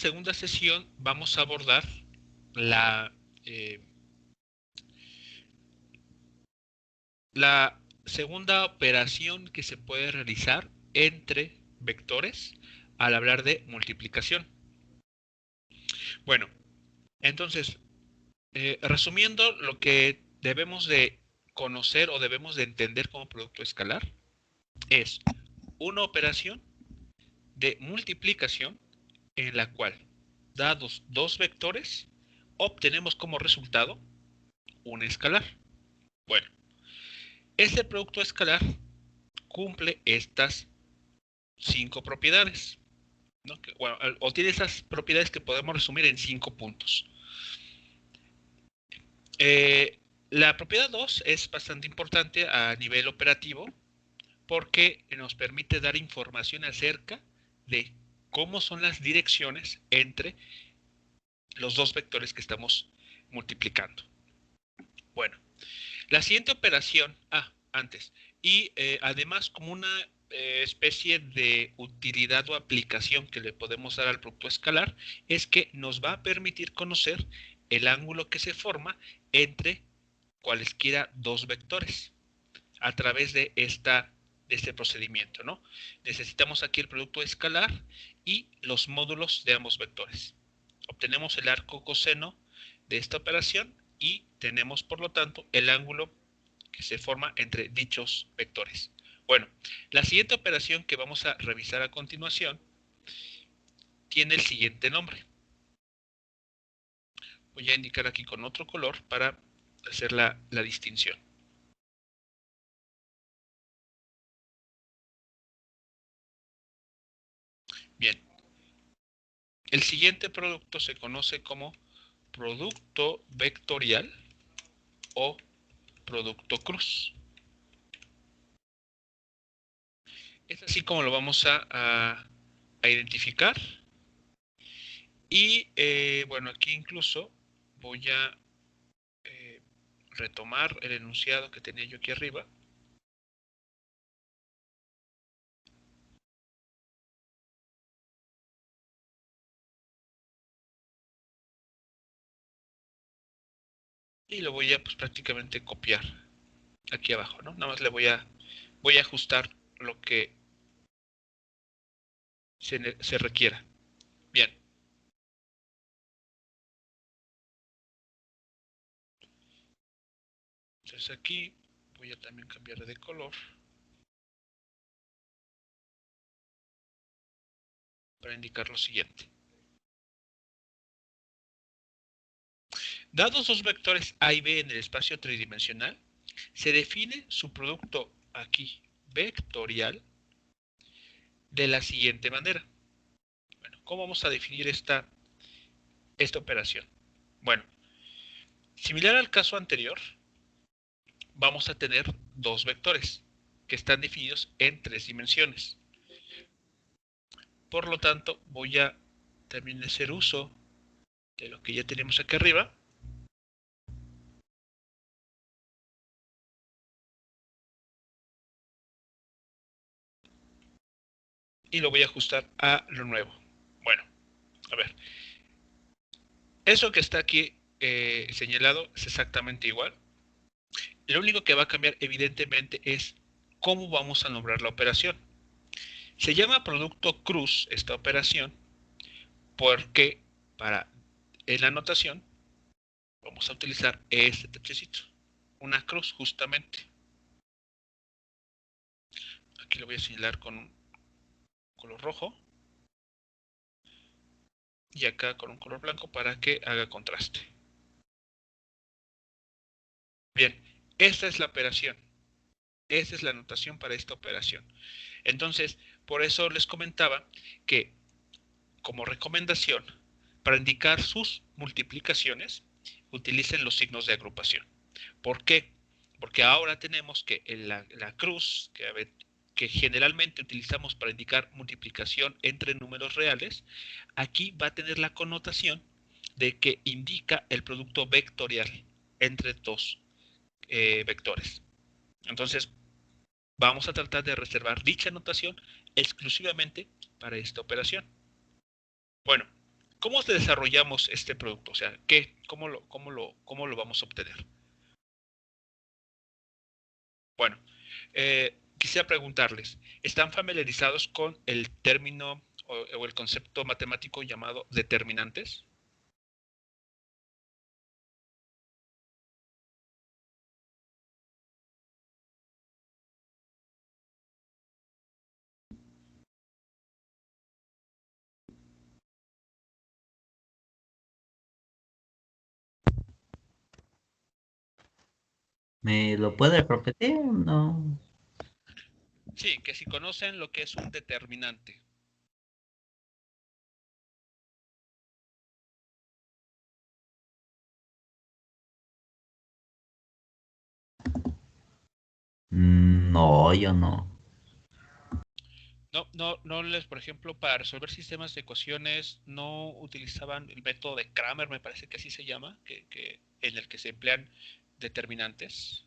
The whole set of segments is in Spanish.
segunda sesión vamos a abordar la segunda operación que se puede realizar entre vectores al hablar de multiplicación. Bueno, entonces, resumiendo lo que debemos de conocer o debemos de entender como producto escalar es una operación de multiplicación en la cual, dados dos vectores, obtenemos como resultado un escalar. Bueno, este producto escalar cumple estas 5 propiedades, ¿no? Bueno, o tiene esas propiedades que podemos resumir en 5 puntos. La propiedad 2 es bastante importante a nivel operativo porque nos permite dar información acerca de cómo son las direcciones entre los dos vectores que estamos multiplicando. Bueno, la siguiente operación, antes, y además como una especie de utilidad o aplicación que le podemos dar al producto escalar, es que nos va a permitir conocer el ángulo que se forma entre cualesquiera dos vectores a través de este procedimiento, ¿no? Necesitamos aquí el producto escalar y los módulos de ambos vectores. Obtenemos el arco coseno de esta operación y tenemos, por lo tanto, el ángulo que se forma entre dichos vectores. Bueno, la siguiente operación que vamos a revisar a continuación tiene el siguiente nombre. Voy a indicar aquí con otro color para hacer la distinción. Bien, el siguiente producto se conoce como producto vectorial o producto cruz. Es así como lo vamos a identificar. Y bueno, aquí incluso voy a retomar el enunciado que tenía yo aquí arriba. Y lo voy a pues prácticamente copiar aquí abajo, ¿no? Nada más le voy a ajustar lo que se requiera. Bien. Entonces aquí voy a también cambiar de color para indicar lo siguiente. Dados dos vectores A y B en el espacio tridimensional, se define su producto aquí vectorial de la siguiente manera. Bueno, ¿cómo vamos a definir esta operación? Bueno, similar al caso anterior, vamos a tener dos vectores que están definidos en 3 dimensiones. Por lo tanto, voy a también hacer uso de lo que ya tenemos aquí arriba. Y lo voy a ajustar a lo nuevo. Bueno, a ver. Eso que está aquí señalado es exactamente igual. Lo único que va a cambiar evidentemente es cómo vamos a nombrar la operación. Se llama producto cruz esta operación porque en la notación vamos a utilizar este tachecito, una cruz justamente. Aquí lo voy a señalar con un color rojo y acá con un color blanco para que haga contraste. Bien, esta es la operación. Esa es la notación para esta operación. Entonces, por eso les comentaba que como recomendación, para indicar sus multiplicaciones, utilicen los signos de agrupación. ¿Por qué? Porque ahora tenemos que la cruz, que generalmente utilizamos para indicar multiplicación entre números reales, aquí va a tener la connotación de que indica el producto vectorial entre dos vectores. Entonces, vamos a tratar de reservar dicha notación exclusivamente para esta operación. Bueno, ¿Cómo desarrollamos este producto? O sea, cómo lo vamos a obtener? Bueno, quisiera preguntarles, ¿están familiarizados con el término o el concepto matemático llamado determinantes? ¿Me lo puede repetir? No. Sí, que si conocen lo que es un determinante. No, yo no. No les, por ejemplo, para resolver sistemas de ecuaciones, no utilizaban el método de Kramer, me parece que así se llama, en el que se emplean determinantes.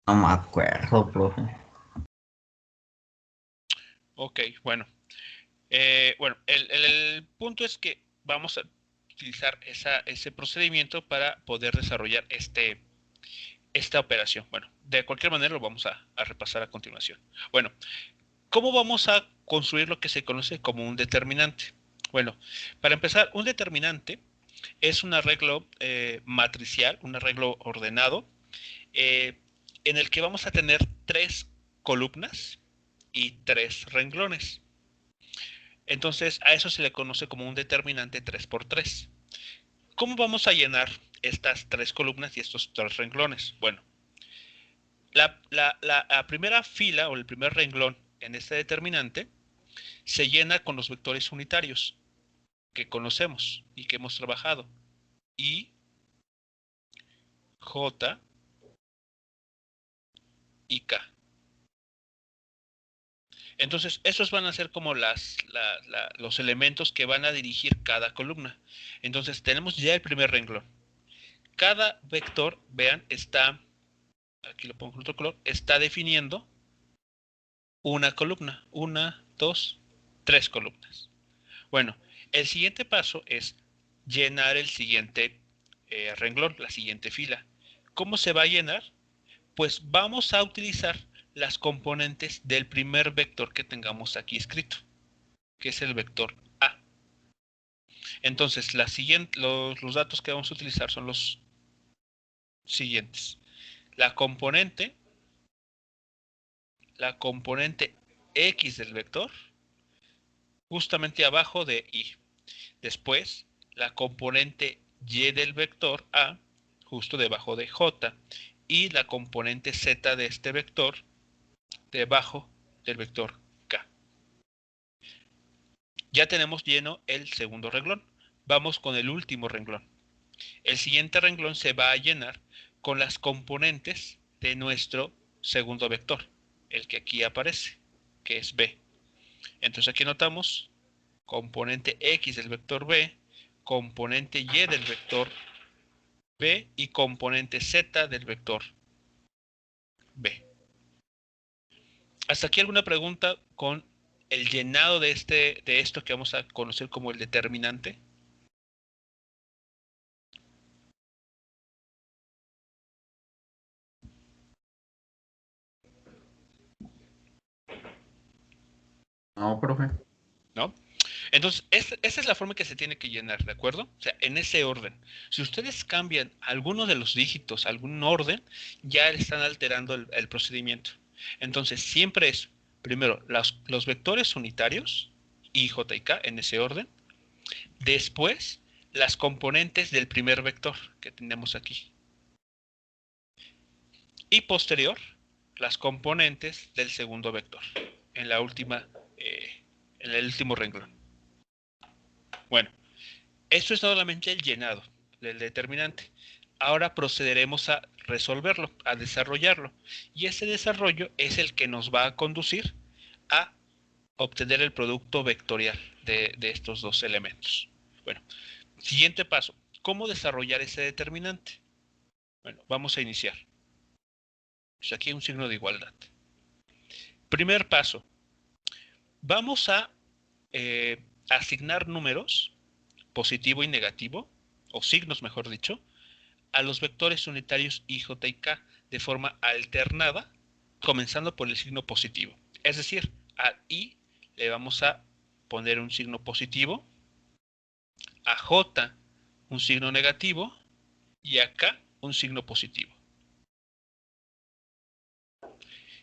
No me acuerdo, profe. Ok, bueno. Bueno, el punto es que vamos a utilizar ese procedimiento para poder desarrollar esta operación. Bueno, de cualquier manera lo vamos a repasar a continuación. Bueno, ¿cómo vamos a construir lo que se conoce como un determinante? Bueno, para empezar, un determinante es un arreglo matricial, un arreglo ordenado, eh, en el que vamos a tener tres columnas y tres renglones. Entonces, a eso se le conoce como un determinante 3 por 3. ¿Cómo vamos a llenar estas tres columnas y estos tres renglones? Bueno, la primera fila o el primer renglón en este determinante se llena con los vectores unitarios que conocemos y que hemos trabajado. I, J y K. Entonces, esos van a ser como los elementos que van a dirigir cada columna. Entonces, tenemos ya el primer renglón. Cada vector, vean, aquí lo pongo con otro color, está definiendo una columna. Una, dos, tres columnas. Bueno, el siguiente paso es llenar el siguiente renglón, la siguiente fila. ¿Cómo se va a llenar? Pues vamos a utilizar las componentes del primer vector que tengamos aquí escrito, que es el vector A. Entonces, los datos que vamos a utilizar son los siguientes. La componente, la componente X del vector, justamente abajo de Y. Después, la componente Y del vector A, justo debajo de J. Y la componente Z de este vector, debajo del vector K. Ya tenemos lleno el segundo renglón. Vamos con el último renglón. El siguiente renglón se va a llenar con las componentes de nuestro segundo vector, el que aquí aparece, que es B. Entonces aquí notamos componente X del vector B, componente Y del vector B y componente Z del vector B. ¿Hasta aquí alguna pregunta con el llenado de esto que vamos a conocer como el determinante? No, profe. ¿No? Entonces, esa es la forma que se tiene que llenar, ¿de acuerdo? O sea, en ese orden. Si ustedes cambian alguno de los dígitos, algún orden, ya están alterando el procedimiento. Entonces, siempre es, primero, los vectores unitarios, I, J y K, en ese orden. Después, las componentes del primer vector que tenemos aquí. Y posterior, las componentes del segundo vector, en la última, en el último renglón. Bueno, esto es solamente el llenado del determinante. Ahora procederemos a resolverlo, a desarrollarlo. Y ese desarrollo es el que nos va a conducir a obtener el producto vectorial de estos dos elementos. Bueno, siguiente paso. ¿Cómo desarrollar ese determinante? Bueno, vamos a iniciar. Pues aquí hay un signo de igualdad. Primer paso. Vamos a asignar números, positivo y negativo, o signos mejor dicho, a los vectores unitarios i, j y k de forma alternada, comenzando por el signo positivo. Es decir, a i le vamos a poner un signo positivo, a j un signo negativo y a k un signo positivo.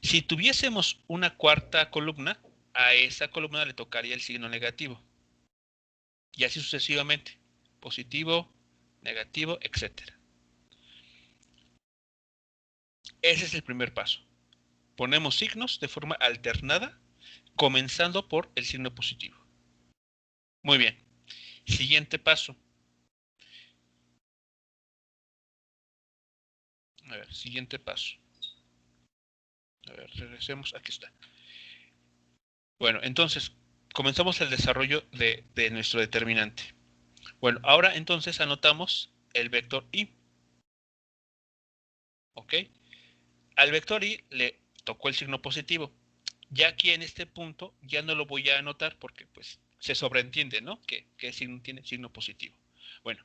Si tuviésemos una cuarta columna, a esa columna le tocaría el signo negativo. Y así sucesivamente. Positivo, negativo, etc. Ese es el primer paso. Ponemos signos de forma alternada, comenzando por el signo positivo. Muy bien. Siguiente paso. A ver, siguiente paso. A ver, regresemos. Aquí está. Bueno, entonces, comenzamos el desarrollo de nuestro determinante. Bueno, ahora entonces anotamos el vector i. ¿Ok? Al vector i le tocó el signo positivo. Ya aquí en este punto ya no lo voy a anotar porque pues se sobreentiende, ¿no? Que signo tiene signo positivo. Bueno,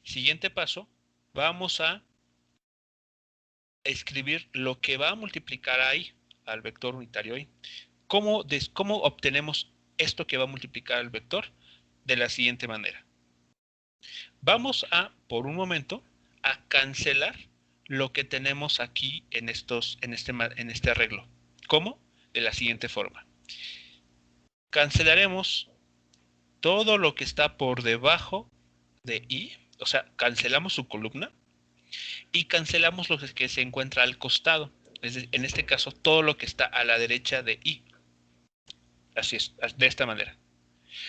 siguiente paso, vamos a escribir lo que va a multiplicar ahí al vector unitario i. ¿Cómo obtenemos esto que va a multiplicar al vector? De la siguiente manera. Vamos a, por un momento, a cancelar lo que tenemos aquí en este arreglo. ¿Cómo? De la siguiente forma. Cancelaremos todo lo que está por debajo de i, o sea, cancelamos su columna y cancelamos lo que se encuentra al costado. Es decir, en este caso, todo lo que está a la derecha de i. Así es, de esta manera.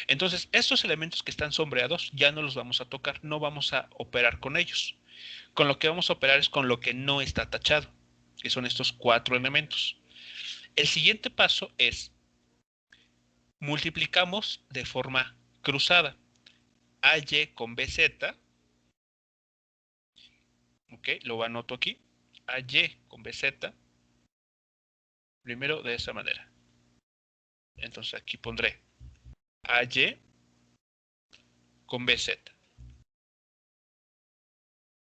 Entonces, estos elementos que están sombreados ya no los vamos a tocar, no vamos a operar con ellos. Con lo que vamos a operar es con lo que no está tachado, que son estos 4 elementos. El siguiente paso es multiplicamos de forma cruzada AY con BZ, ok, lo anoto aquí, AY con BZ, primero de esa manera. Entonces aquí pondré AY con BZ.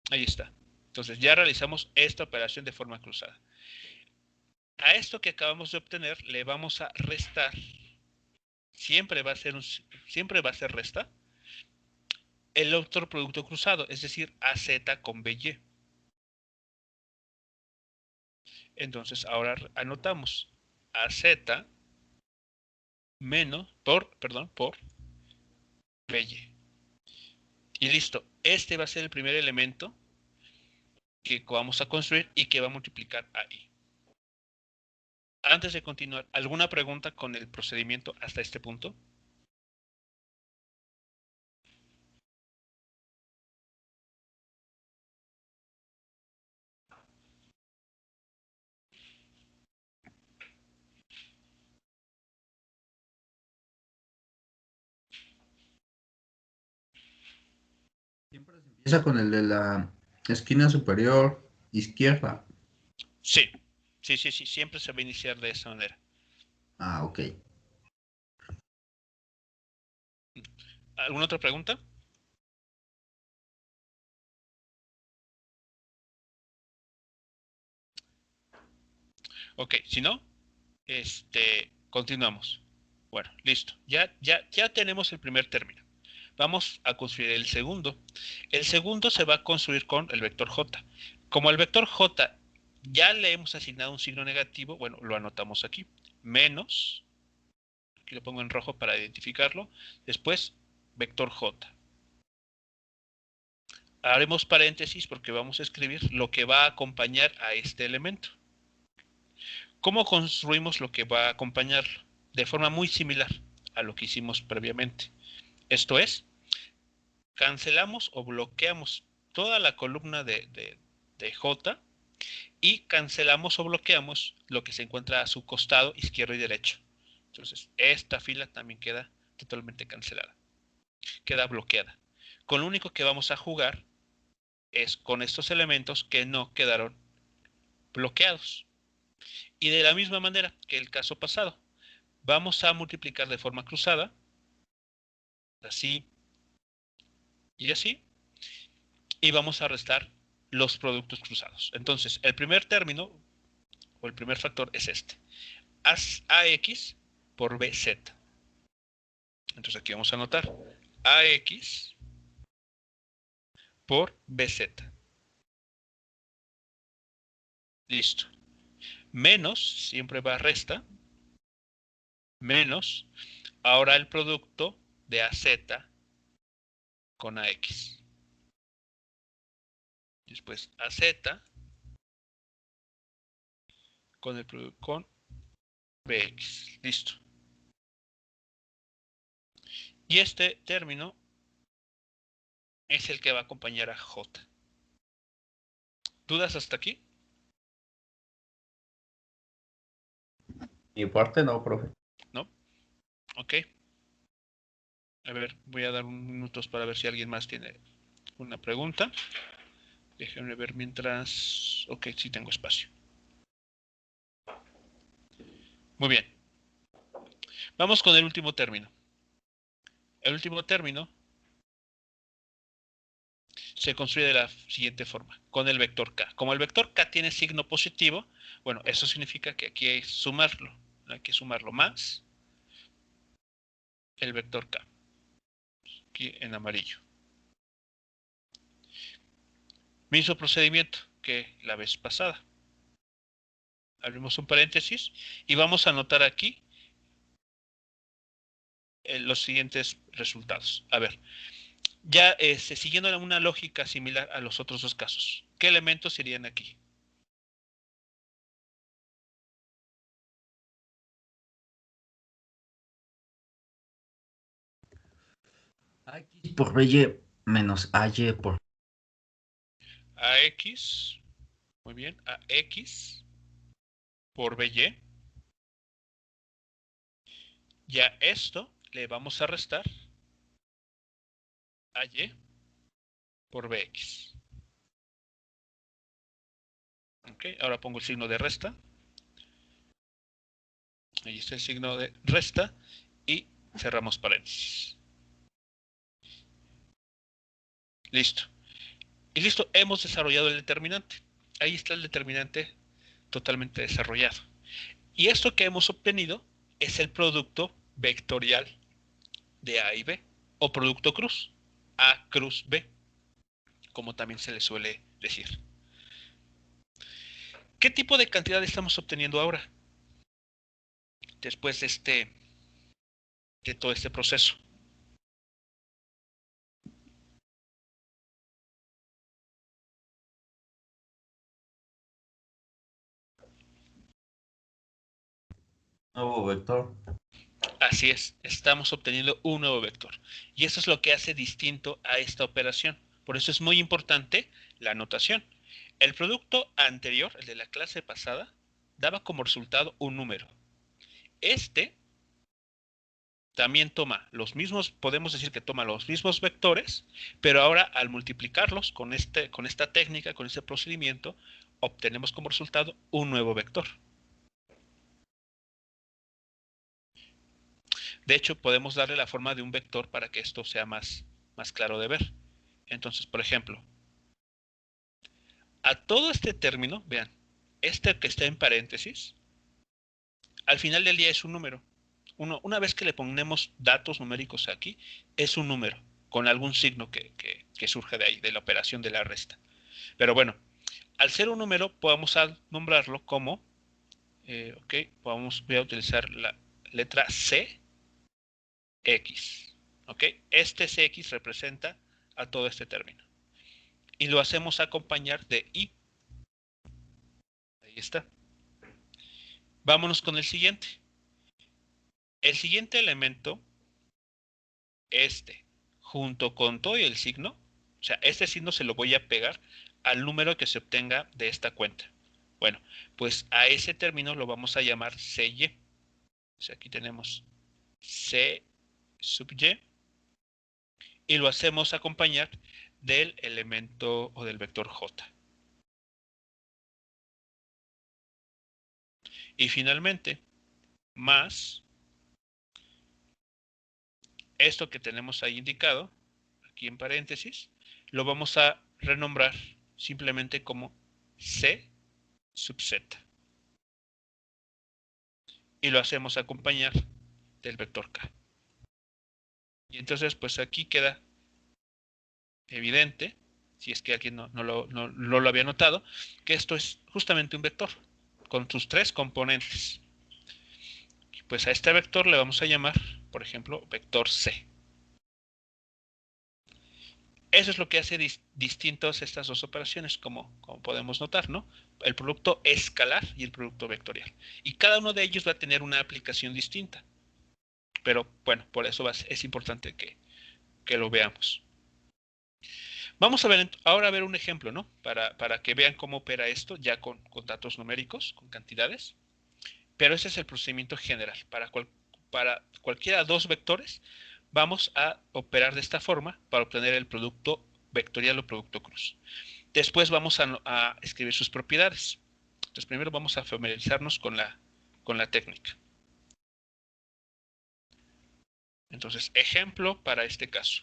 Ahí está. Entonces ya realizamos esta operación de forma cruzada. A esto que acabamos de obtener le vamos a restar, siempre va a ser resta, el otro producto cruzado, es decir, AZ con BY. Entonces ahora anotamos AZ por BY. Y listo, este va a ser el primer elemento que vamos a construir y que va a multiplicar a i. Antes de continuar, ¿alguna pregunta con el procedimiento hasta este punto? Siempre se empieza con el de la esquina superior izquierda. Sí, sí, siempre se va a iniciar de esa manera. Ah, ok. ¿Alguna otra pregunta? Ok, si no, continuamos. Bueno, listo. Ya tenemos el primer término. Vamos a construir el segundo. El segundo se va a construir con el vector j. Como al vector j ya le hemos asignado un signo negativo, bueno, lo anotamos aquí. Menos, aquí lo pongo en rojo para identificarlo. Después, vector j. Haremos paréntesis porque vamos a escribir lo que va a acompañar a este elemento. ¿Cómo construimos lo que va a acompañarlo? De forma muy similar a lo que hicimos previamente. Esto es, cancelamos o bloqueamos toda la columna de J y cancelamos o bloqueamos lo que se encuentra a su costado izquierdo y derecho. Entonces, esta fila también queda totalmente cancelada. Queda bloqueada. Con lo único que vamos a jugar es con estos elementos que no quedaron bloqueados. Y de la misma manera que el caso pasado, vamos a multiplicar de forma cruzada, así y así, y vamos a restar los productos cruzados. Entonces, el primer término, o el primer factor es este. AX por BZ. Entonces aquí vamos a anotar AX por BZ. Listo. Menos, siempre va a resta, menos, ahora el producto de AZ con AX. Después AZ con el producto con BX. Listo. Y este término es el que va a acompañar a J. ¿Dudas hasta aquí? Mi parte no, profe. ¿No? Ok. A ver, voy a dar unos minutos para ver si alguien más tiene una pregunta. Déjenme ver mientras... Ok, sí tengo espacio. Muy bien. Vamos con el último término. El último término se construye de la siguiente forma, con el vector k. Como el vector k tiene signo positivo, bueno, eso significa que aquí hay que sumarlo. Hay que sumarlo más el vector k. Aquí en amarillo. Mismo procedimiento que la vez pasada. Abrimos un paréntesis y vamos a anotar aquí los siguientes resultados. A ver, ya siguiendo una lógica similar a los otros dos casos. ¿Qué elementos irían aquí? X por BY menos AY por... AX, muy bien, AX por BY. Ya esto le vamos a restar a Y por BX. Ok, ahora pongo el signo de resta. Ahí está el signo de resta y cerramos paréntesis. Listo. Y listo, hemos desarrollado el determinante. Ahí está el determinante totalmente desarrollado. Y esto que hemos obtenido es el producto vectorial de A y B, o producto cruz, A cruz B, como también se le suele decir. ¿Qué tipo de cantidad estamos obteniendo ahora? Después de todo este proceso. Nuevo vector. Así es, estamos obteniendo un nuevo vector. Y eso es lo que hace distinto a esta operación. Por eso es muy importante la anotación. El producto anterior, el de la clase pasada, daba como resultado un número. Este también toma los mismos, podemos decir que toma los mismos vectores, pero ahora al multiplicarlos con esta técnica, con este procedimiento, obtenemos como resultado un nuevo vector. De hecho, podemos darle la forma de un vector para que esto sea más claro de ver. Entonces, por ejemplo, a todo este término, vean, este que está en paréntesis, al final del día es un número. Una vez que le ponemos datos numéricos aquí, es un número, con algún signo que surge de ahí, de la operación de la resta. Pero bueno, al ser un número, podemos nombrarlo como, ok, voy a utilizar la letra C, X. ¿Ok? Este CX representa a todo este término. Y lo hacemos acompañar de Y. Ahí está. Vámonos con el siguiente. El siguiente elemento, junto con todo el signo, o sea, este signo se lo voy a pegar al número que se obtenga de esta cuenta. Bueno, pues a ese término lo vamos a llamar CY. O sea, aquí tenemos C sub Y y lo hacemos acompañar del elemento o del vector J. Y finalmente, más esto que tenemos ahí indicado, aquí en paréntesis, lo vamos a renombrar simplemente como C sub Z. Y lo hacemos acompañar del vector K. Y entonces, pues aquí queda evidente, si es que alguien no lo había notado, que esto es justamente un vector con sus tres componentes. Pues a este vector le vamos a llamar, por ejemplo, vector C. Eso es lo que hace distintos estas dos operaciones, como podemos notar, ¿no? El producto escalar y el producto vectorial. Y cada uno de ellos va a tener una aplicación distinta. Pero bueno, por eso es importante que lo veamos. Vamos a ver ahora a ver un ejemplo, ¿no? Para que vean cómo opera esto ya con datos numéricos, con cantidades. Pero ese es el procedimiento general. Para cualquiera de dos vectores, vamos a operar de esta forma para obtener el producto vectorial o producto cruz. Después vamos a escribir sus propiedades. Entonces primero vamos a familiarizarnos con la técnica. Entonces, ejemplo para este caso.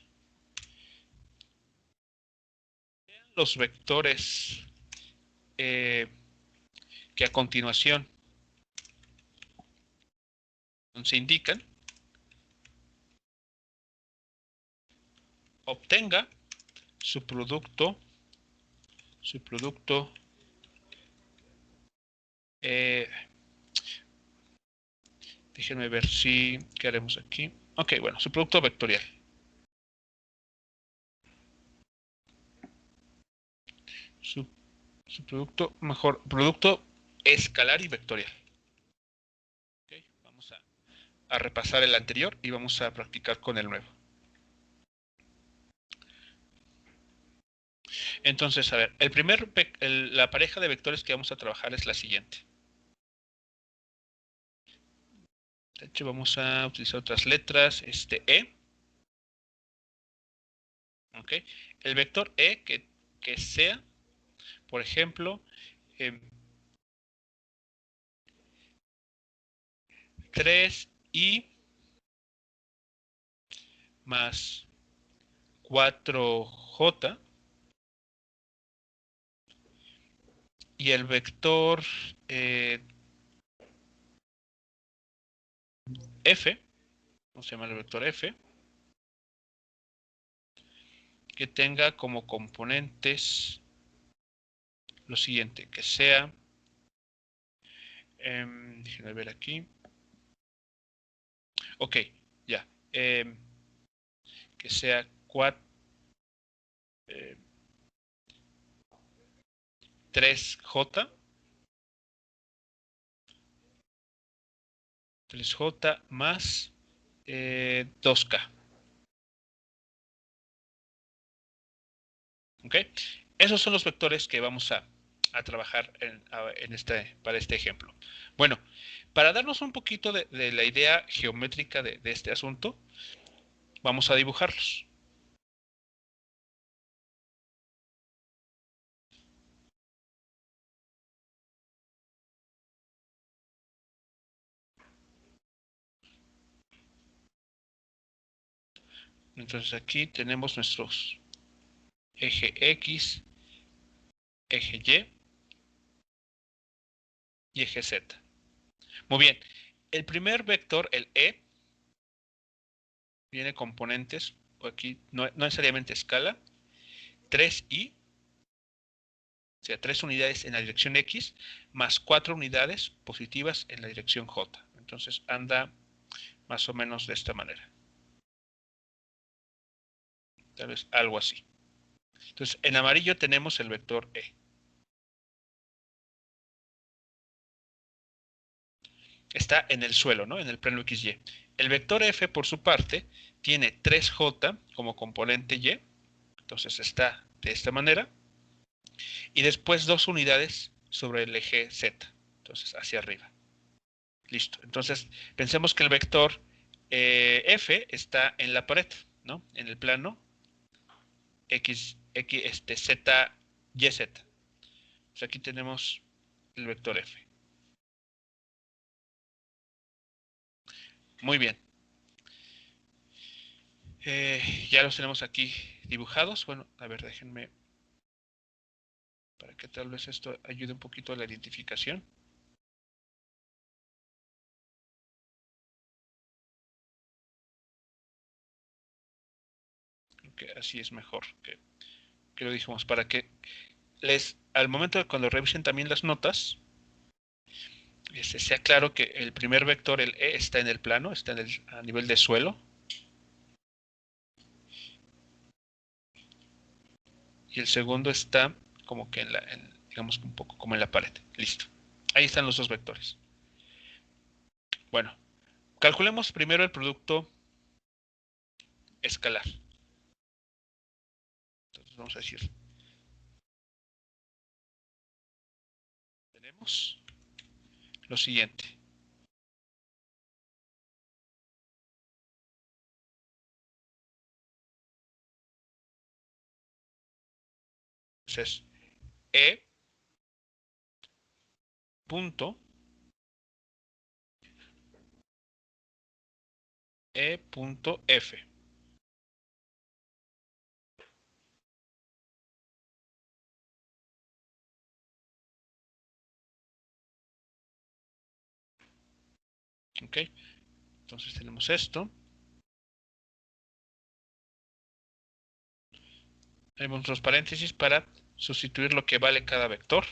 Los vectores que a continuación se indican, obtenga su producto, eh, déjenme ver si, ¿qué haremos aquí? Ok, bueno, su producto vectorial. Su producto, mejor, producto escalar y vectorial. Okay, vamos a repasar el anterior y vamos a practicar con el nuevo. Entonces, a ver, la pareja de vectores que vamos a trabajar es la siguiente. De hecho, vamos a utilizar otras letras, E. ¿Ok? El vector E que sea, por ejemplo, 3i más 4j, y el vector f, ¿cómo se llama el vector f? Que tenga como componentes lo siguiente, que sea, déjenme ver aquí, ok, ya, que sea 3j, 3j más 2k. ¿Ok? Esos son los vectores que vamos a trabajar para este ejemplo. Bueno, para darnos un poquito de la idea geométrica de este asunto, vamos a dibujarlos. Entonces aquí tenemos nuestros eje X, eje y eje Z. Muy bien, el primer vector, el E, tiene componentes, aquí no necesariamente escala, 3i, o sea, 3 unidades en la dirección X, más 4 unidades positivas en la dirección J. Entonces anda más o menos de esta manera. Tal vez algo así. Entonces, en amarillo tenemos el vector E. Está en el suelo, ¿no? En el plano XY. El vector F, por su parte, tiene 3J como componente Y. Entonces está de esta manera. Y después 2 unidades sobre el eje Z. Entonces, hacia arriba. Listo. Entonces, pensemos que el vector F está en la pared, ¿no? En el plano Z, YZ. Pues aquí tenemos el vector F. Muy bien. Ya los tenemos aquí dibujados. Bueno, a ver, déjenme, para que tal vez esto ayude un poquito a la identificación. Que así es mejor que lo dijimos, para que al momento de cuando revisen también las notas, sea claro que el primer vector, el E, está en el plano, está a nivel de suelo. Y el segundo está como que digamos un poco como en la pared. Listo. Ahí están los dos vectores. Bueno, calculemos primero el producto escalar. Entonces vamos a decir, tenemos lo siguiente. Entonces, E punto F. ¿Ok? Entonces tenemos esto. Tenemos los paréntesis para sustituir lo que vale cada vector.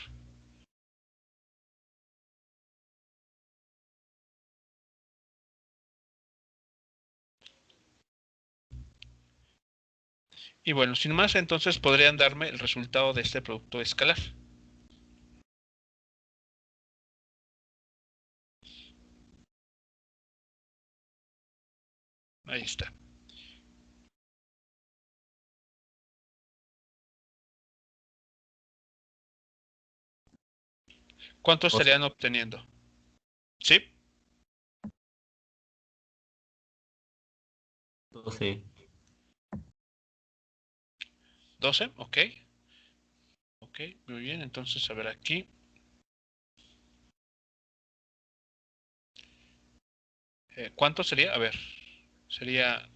Y bueno, sin más, entonces podrían darme el resultado de este producto escalar. Ahí está. ¿Cuánto estarían obteniendo? ¿Sí? 12. 12, ok. Ok, muy bien. Entonces, a ver aquí. ¿Cuánto sería? A ver, sería...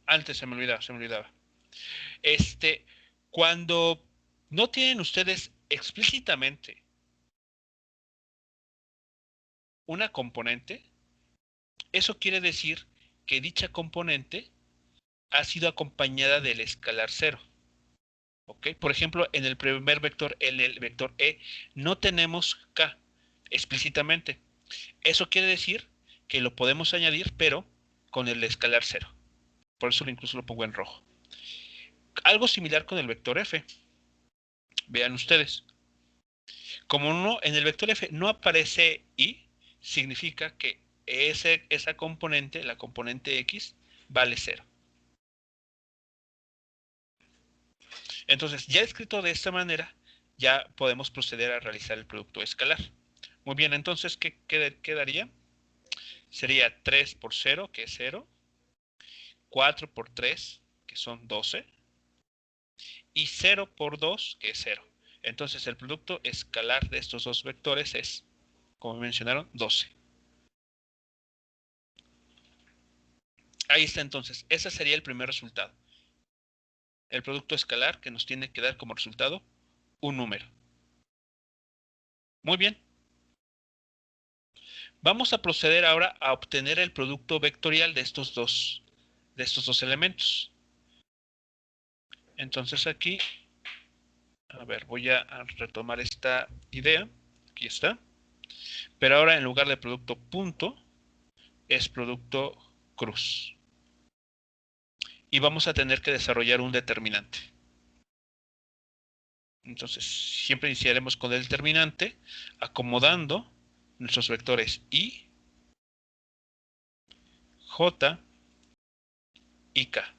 antes se me olvidaba. Cuando no tienen ustedes explícitamente una componente, eso quiere decir que dicha componente ha sido acompañada del escalar 0. ¿Ok? Por ejemplo, en el primer vector, en el vector E, no tenemos K explícitamente. Eso quiere decir que lo podemos añadir, pero con el escalar 0. Por eso incluso lo pongo en rojo. Algo similar con el vector F. Vean ustedes. Como no, en el vector F no aparece Y, significa que esa componente, la componente X, vale 0. Entonces, ya escrito de esta manera, ya podemos proceder a realizar el producto escalar. Muy bien, entonces, ¿qué quedaría? Sería 3 por 0, que es 0, 4 por 3, que son 12, y 0 por 2, que es 0. Entonces, el producto escalar de estos dos vectores es, como mencionaron, 12. Ahí está entonces, ese sería el primer resultado. El producto escalar que nos tiene que dar como resultado un número. Muy bien. Vamos a proceder ahora a obtener el producto vectorial de estos dos elementos. Entonces aquí, a ver, voy a retomar esta idea. Aquí está. Pero ahora en lugar de producto punto, es producto cruz. Y vamos a tener que desarrollar un determinante. Entonces, siempre iniciaremos con el determinante, acomodando nuestros vectores I, J y K.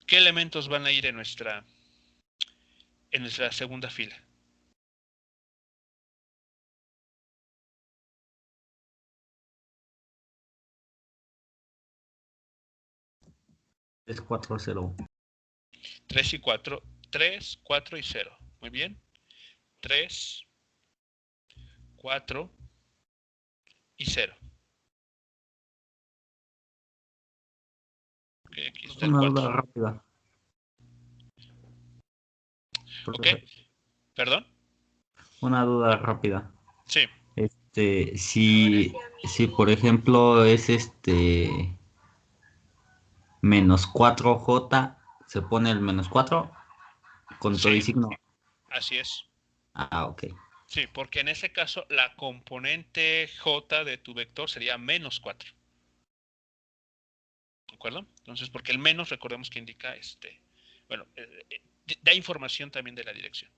¿Qué elementos van a ir en nuestra segunda fila? Es 4, 0. 3 y 4, 3, 4 y 0. Muy bien. 3, 4 y 0. Ok, aquí está el Una 4. duda rápida. Ok, perdón. Una duda rápida. Sí, Si por ejemplo es menos 4J, se pone el menos 4 con todo y sí, signo. así es. Ah, ok. Sí, porque en ese caso la componente J de tu vector sería menos 4. ¿De acuerdo? Entonces, porque el menos, recordemos que indica bueno, da información también de la dirección.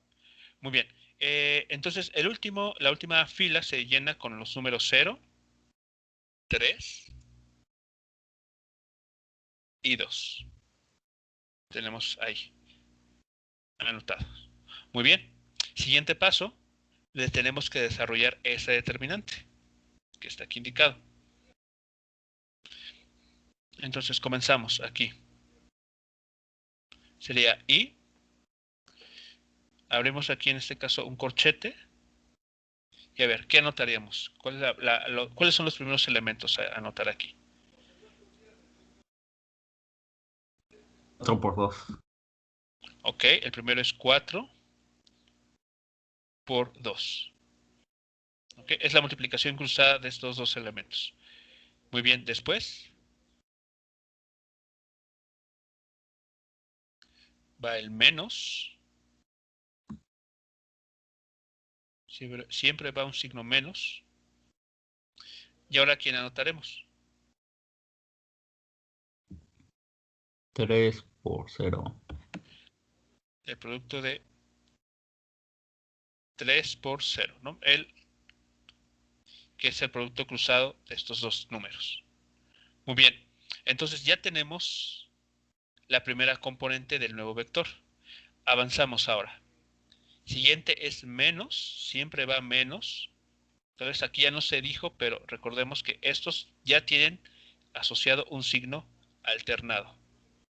Muy bien. Entonces, la última fila se llena con los números 0, 3 y 2. Tenemos ahí anotados. Muy bien. Siguiente paso, le tenemos que desarrollar ese determinante que está aquí indicado. Entonces comenzamos aquí. Sería I. Abrimos aquí en este caso un corchete. Y a ver, ¿qué anotaríamos? ¿Cuáles son los primeros elementos a anotar aquí? 4 por 2. Ok, el primero es 4 por 2. Okay, es la multiplicación cruzada de estos dos elementos. Muy bien, después va el menos. Siempre va un signo menos. Y ahora, ¿quién anotaremos? 3 por 0. El producto de 3 por 0, ¿no? Que es el producto cruzado de estos dos números. Muy bien, entonces ya tenemos la primera componente del nuevo vector. Avanzamos ahora. Siguiente es menos, siempre va menos. Entonces aquí ya no se dijo, pero recordemos que estos ya tienen asociado un signo alternado.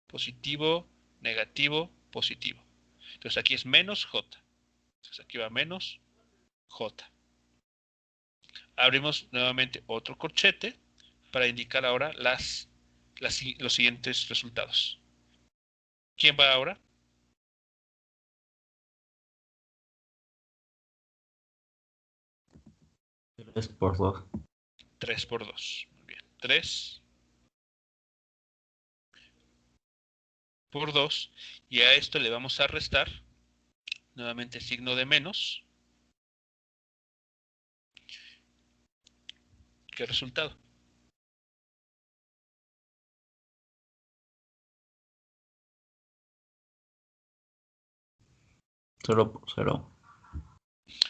Positivo, negativo, positivo. Entonces aquí es menos J. Entonces aquí va menos J. Abrimos nuevamente otro corchete para indicar ahora los siguientes resultados. ¿Quién va ahora? 3 por 2. 3 por 2. Muy bien. 3 por 2. Y a esto le vamos a restar nuevamente signo de menos. ¿Qué resultado? 0 por 0.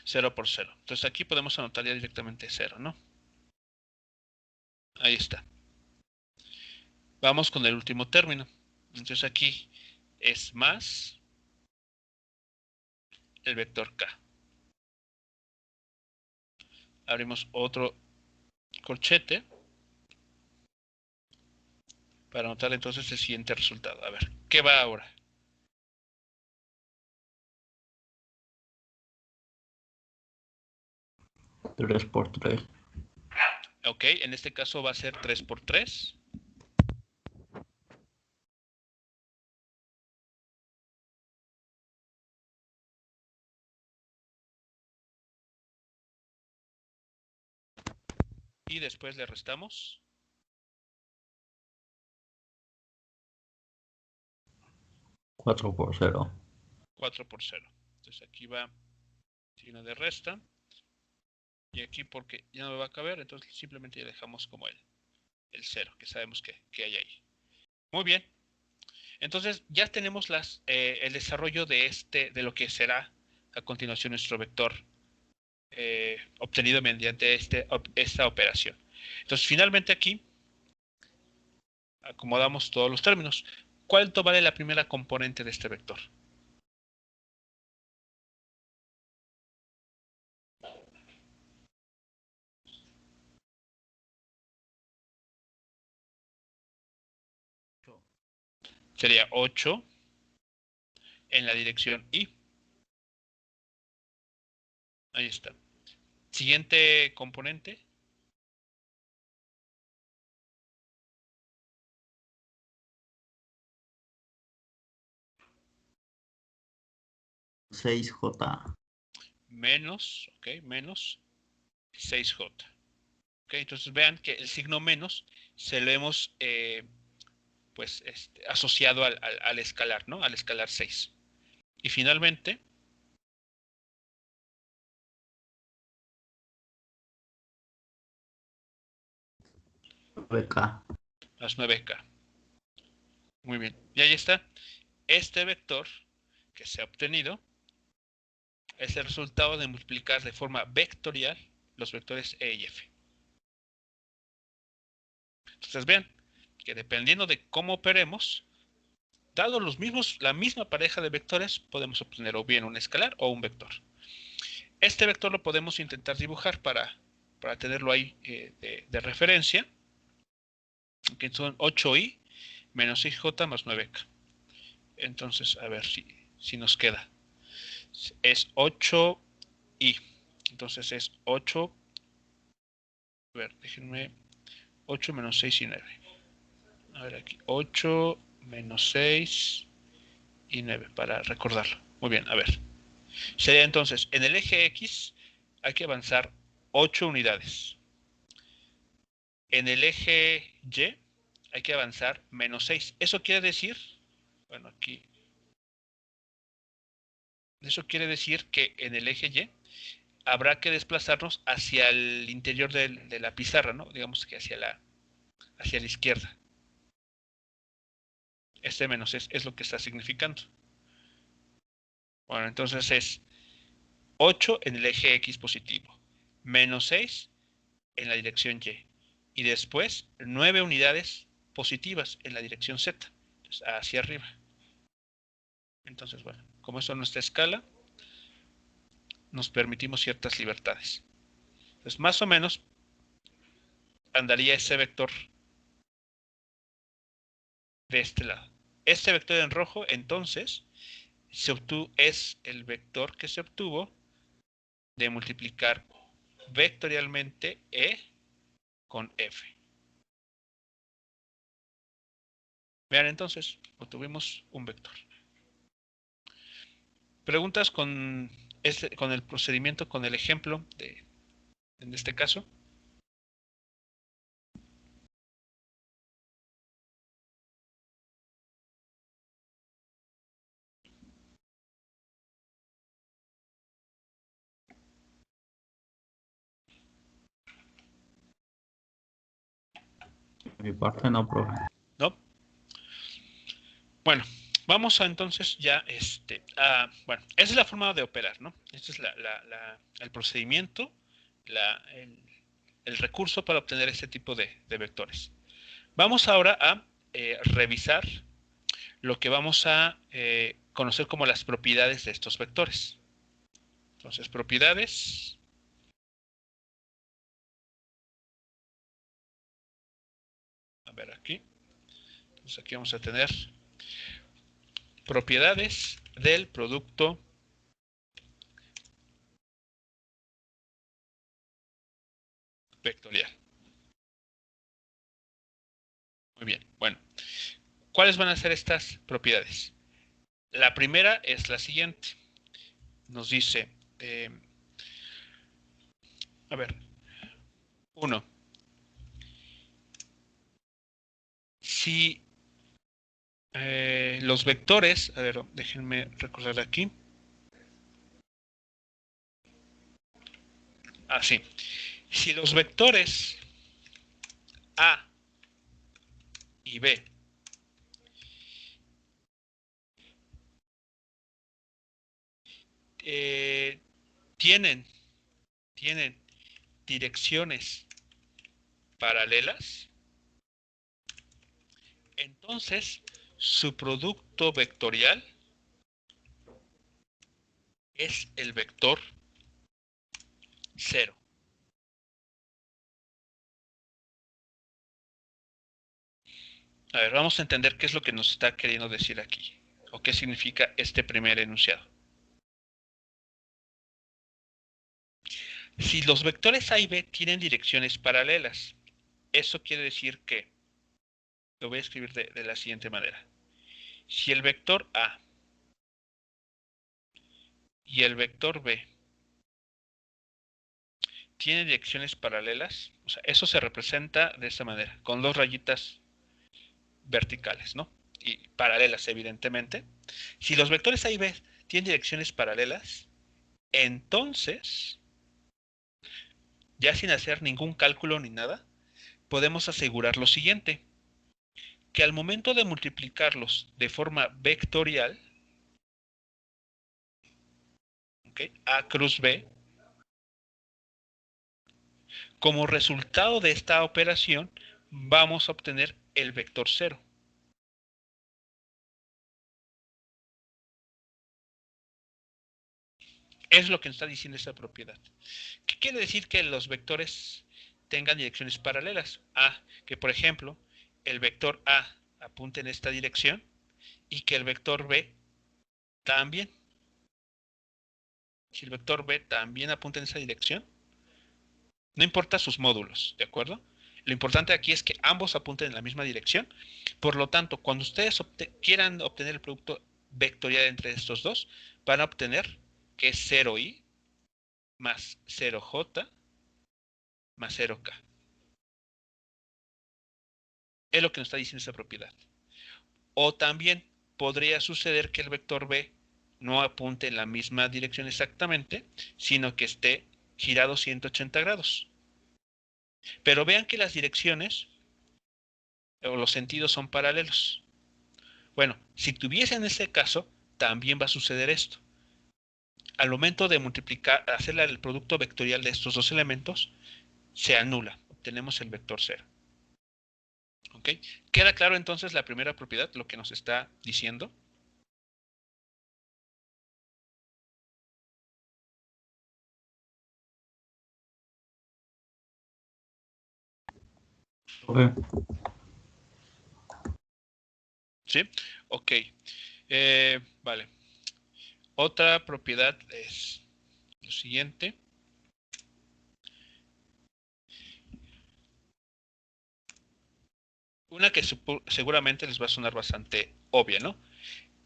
0 por 0. Entonces aquí podemos anotar ya directamente 0, ¿no? Ahí está. Vamos con el último término. Entonces aquí es más el vector k. Abrimos otro corchete para anotar entonces el siguiente resultado. A ver, ¿qué va ahora? 3 por 3. Ok, en este caso va a ser 3 por 3. Y después le restamos 4 por 0. 4 por 0. Entonces aquí va signo de resta. Y aquí porque ya no me va a caber, entonces simplemente ya dejamos como el 0, que sabemos que hay ahí. Muy bien. Entonces ya tenemos el desarrollo de lo que será a continuación nuestro vector obtenido mediante esta operación. Entonces finalmente aquí acomodamos todos los términos. ¿Cuánto vale la primera componente de este vector? Sería 8 en la dirección y. Ahí está. Siguiente componente. Seis j. Menos, ok, menos 6J. Ok, entonces vean que el signo menos se lo hemos pues asociado al escalar, ¿no? Al escalar 6. Y finalmente, K. las 9K. Muy bien. Y ahí está. Este vector que se ha obtenido es el resultado de multiplicar de forma vectorial los vectores E y F. Entonces vean que dependiendo de cómo operemos, dado la misma pareja de vectores, podemos obtener o bien un escalar o un vector. Este vector lo podemos intentar dibujar para tenerlo ahí de referencia, que son 8i menos 6j más 9k. Entonces, a ver si nos queda. Es 8i. Entonces es 8. A ver, déjenme. 8 menos 6 y 9. A ver aquí. 8 menos 6 y 9 para recordarlo. Muy bien, a ver. Sería entonces, en el eje X hay que avanzar 8 unidades. En el eje Y hay que avanzar menos 6. Eso quiere decir, bueno, aquí, eso quiere decir que en el eje Y habrá que desplazarnos hacia el interior de la pizarra, ¿no? Digamos que hacia la izquierda. Este menos es lo que está significando. Bueno, entonces es 8 en el eje X positivo, menos 6 en la dirección Y, y después 9 unidades positivas en la dirección Z, entonces, hacia arriba. Entonces, bueno, como eso es nuestra escala, nos permitimos ciertas libertades. Entonces, más o menos andaría ese vector de este lado. Este vector en rojo, entonces, es el vector que se obtuvo de multiplicar vectorialmente E con F. Vean entonces, obtuvimos un vector. Preguntas con el procedimiento, con el ejemplo en este caso. Mi parte no, profe. ¿No? Bueno, vamos a entonces ya, bueno, esa es la forma de operar, ¿no? Este es el procedimiento, el recurso para obtener este tipo de vectores. Vamos ahora a revisar lo que vamos a conocer como las propiedades de estos vectores. Entonces, propiedades. A ver aquí. Entonces aquí vamos a tener propiedades del producto vectorial. Muy bien. Bueno, ¿cuáles van a ser estas propiedades? La primera es la siguiente. Nos dice, a ver, uno, si los vectores, a ver, déjenme recordar aquí. Así. Si los vectores A y B eh, tienen, tienen direcciones paralelas, entonces su producto vectorial es el vector 0. A ver, vamos a entender qué es lo que nos está queriendo decir aquí, o qué significa este primer enunciado. Si los vectores A y B tienen direcciones paralelas, eso quiere decir que, lo voy a escribir de la siguiente manera. Si el vector A y el vector B tienen direcciones paralelas, o sea, eso se representa de esta manera, con dos rayitas verticales, ¿no? Y paralelas, evidentemente. Si los vectores A y B tienen direcciones paralelas, entonces, ya sin hacer ningún cálculo ni nada, podemos asegurar lo siguiente, que al momento de multiplicarlos de forma vectorial, ¿okay? A cruz B, como resultado de esta operación, vamos a obtener el vector 0. Es lo que nos está diciendo esta propiedad. ¿Qué quiere decir que los vectores tengan direcciones paralelas? Que por ejemplo, el vector A apunte en esta dirección y que el vector B también. Si el vector B también apunta en esa dirección, no importa sus módulos, ¿de acuerdo? Lo importante aquí es que ambos apunten en la misma dirección. Por lo tanto, cuando ustedes quieran obtener el producto vectorial entre estos dos, van a obtener que es 0i más 0j más 0k. Es lo que nos está diciendo esta propiedad. O también podría suceder que el vector B no apunte en la misma dirección exactamente, sino que esté girado 180 grados. Pero vean que las direcciones o los sentidos son paralelos. Bueno, si tuviesen ese caso, también va a suceder esto. Al momento de multiplicar, hacer el producto vectorial de estos dos elementos, se anula. Obtenemos el vector 0. ¿Ok? ¿Queda claro entonces la primera propiedad, lo que nos está diciendo? Ok. ¿Sí? Ok. Vale. Otra propiedad es lo siguiente. Una que seguramente les va a sonar bastante obvia, ¿no?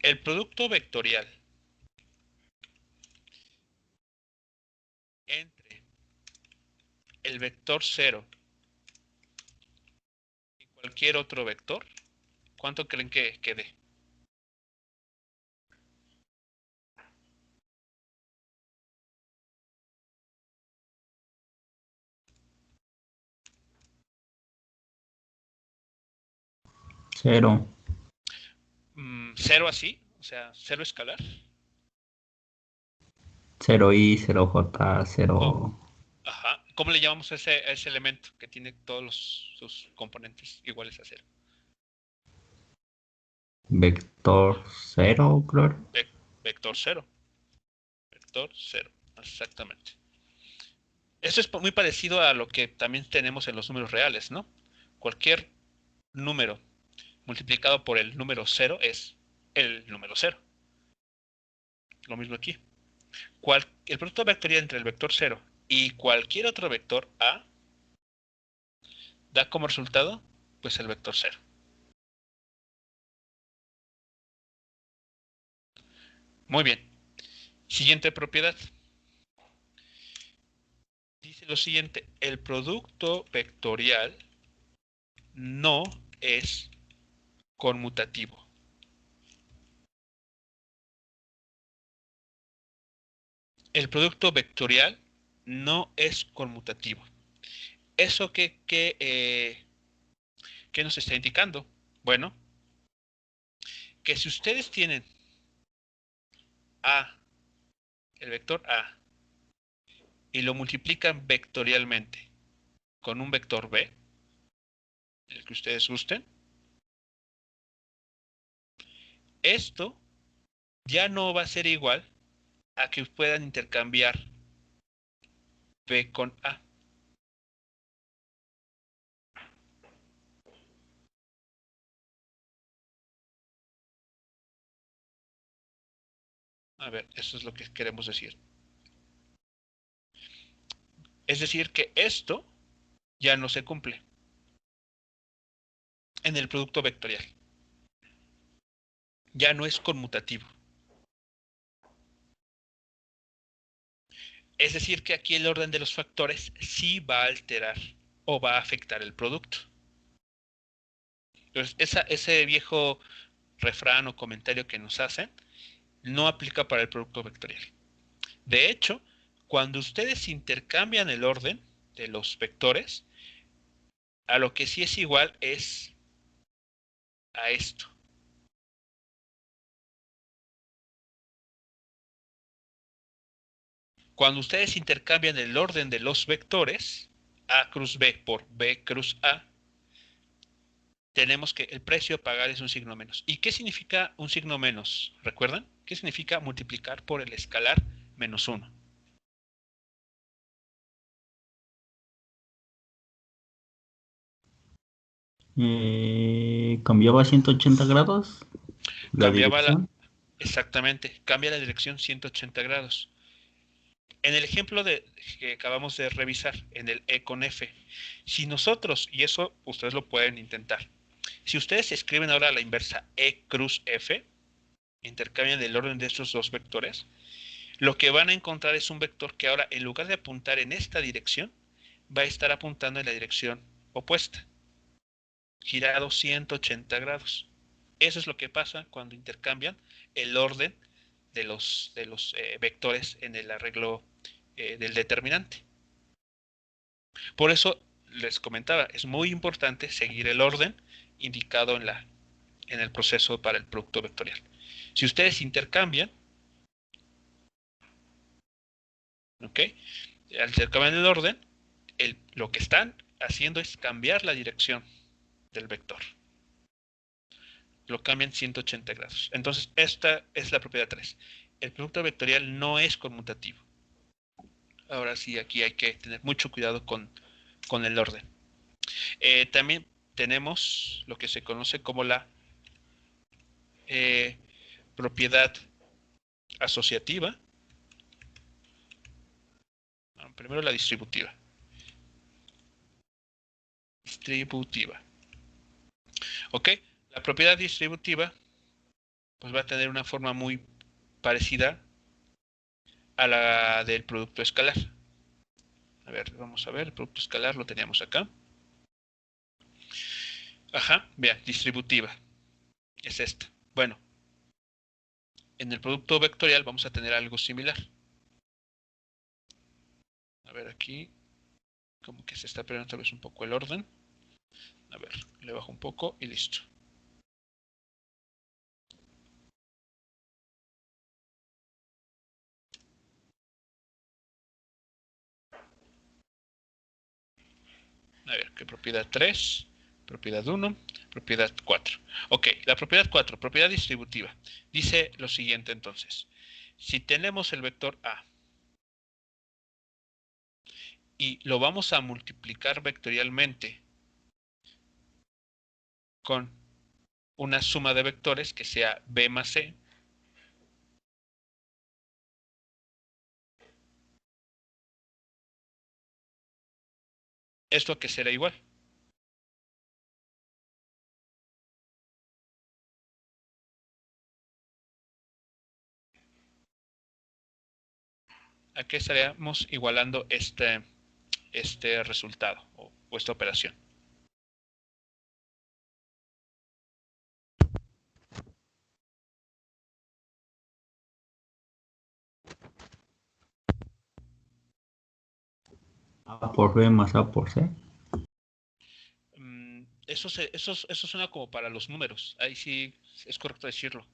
El producto vectorial entre el vector 0 y cualquier otro vector, ¿cuánto creen que quede? Cero. ¿Cero así? O sea, ¿cero escalar? Cero I, cero J, O, cero ajá. ¿Cómo le llamamos a ese elemento que tiene todos sus componentes iguales a cero? vector cero, creo. Vector cero. Vector cero. Exactamente. Esto es muy parecido a lo que también tenemos en los números reales, ¿no? Cualquier número multiplicado por el número cero es el número cero. Lo mismo aquí. El producto vectorial entre el vector cero y cualquier otro vector A da como resultado, pues el vector cero. Muy bien. Siguiente propiedad. Dice lo siguiente, el producto vectorial no es conmutativo. El producto vectorial no es conmutativo. ¿Eso qué nos está indicando? Bueno, que si ustedes tienen A, el vector A, y lo multiplican vectorialmente con un vector B, el que ustedes gusten, esto ya no va a ser igual a que puedan intercambiar B con A. A ver, eso es lo que queremos decir. Es decir, que esto ya no se cumple en el producto vectorial. Ya no es conmutativo. Es decir, que aquí el orden de los factores sí va a alterar o va a afectar el producto. Entonces, ese viejo refrán o comentario que nos hacen no aplica para el producto vectorial. De hecho, cuando ustedes intercambian el orden de los vectores, a lo que sí es igual es a esto. Cuando ustedes intercambian el orden de los vectores, A cruz B por B cruz A, tenemos que el precio a pagar es un signo menos. ¿Y qué significa un signo menos? ¿Recuerdan? ¿Qué significa multiplicar por el escalar menos 1? Cambiaba a 180 grados la Cambiaba dirección. exactamente, cambia la dirección 180 grados. En el ejemplo que acabamos de revisar, en el E con F, si nosotros, y eso ustedes lo pueden intentar, si ustedes escriben ahora la inversa E cruz F, intercambian el orden de estos dos vectores, lo que van a encontrar es un vector que ahora, en lugar de apuntar en esta dirección, va a estar apuntando en la dirección opuesta, girado 180 grados. Eso es lo que pasa cuando intercambian el orden de los vectores en el arreglo del determinante. Por eso les comentaba, es muy importante seguir el orden indicado en el proceso para el producto vectorial. Si ustedes intercambian, ¿ok? Al intercambiar el orden, lo que están haciendo es cambiar la dirección del vector. Lo cambian 180 grados. Entonces, esta es la propiedad 3. El producto vectorial no es conmutativo. Ahora sí, aquí hay que tener mucho cuidado con el orden. También tenemos lo que se conoce como la propiedad asociativa. Bueno, primero la distributiva. ¿Ok? La propiedad distributiva pues va a tener una forma muy parecida a la del producto escalar. A ver, vamos a ver, el producto escalar lo teníamos acá. Ajá, vean, distributiva. Es esta. Bueno, en el producto vectorial vamos a tener algo similar. A ver, aquí como que se está perdiendo tal vez un poco el orden. A ver, le bajo un poco y listo. A ver, ¿qué propiedad 3? Propiedad 1, propiedad 4. Ok, la propiedad 4, propiedad distributiva. Dice lo siguiente entonces. Si tenemos el vector A y lo vamos a multiplicar vectorialmente con una suma de vectores que sea B más C, ¿esto a qué será igual? ¿A qué estaríamos igualando este resultado o esta operación? A por B más A por C. Eso suena como para los números. Ahí sí es correcto decirlo.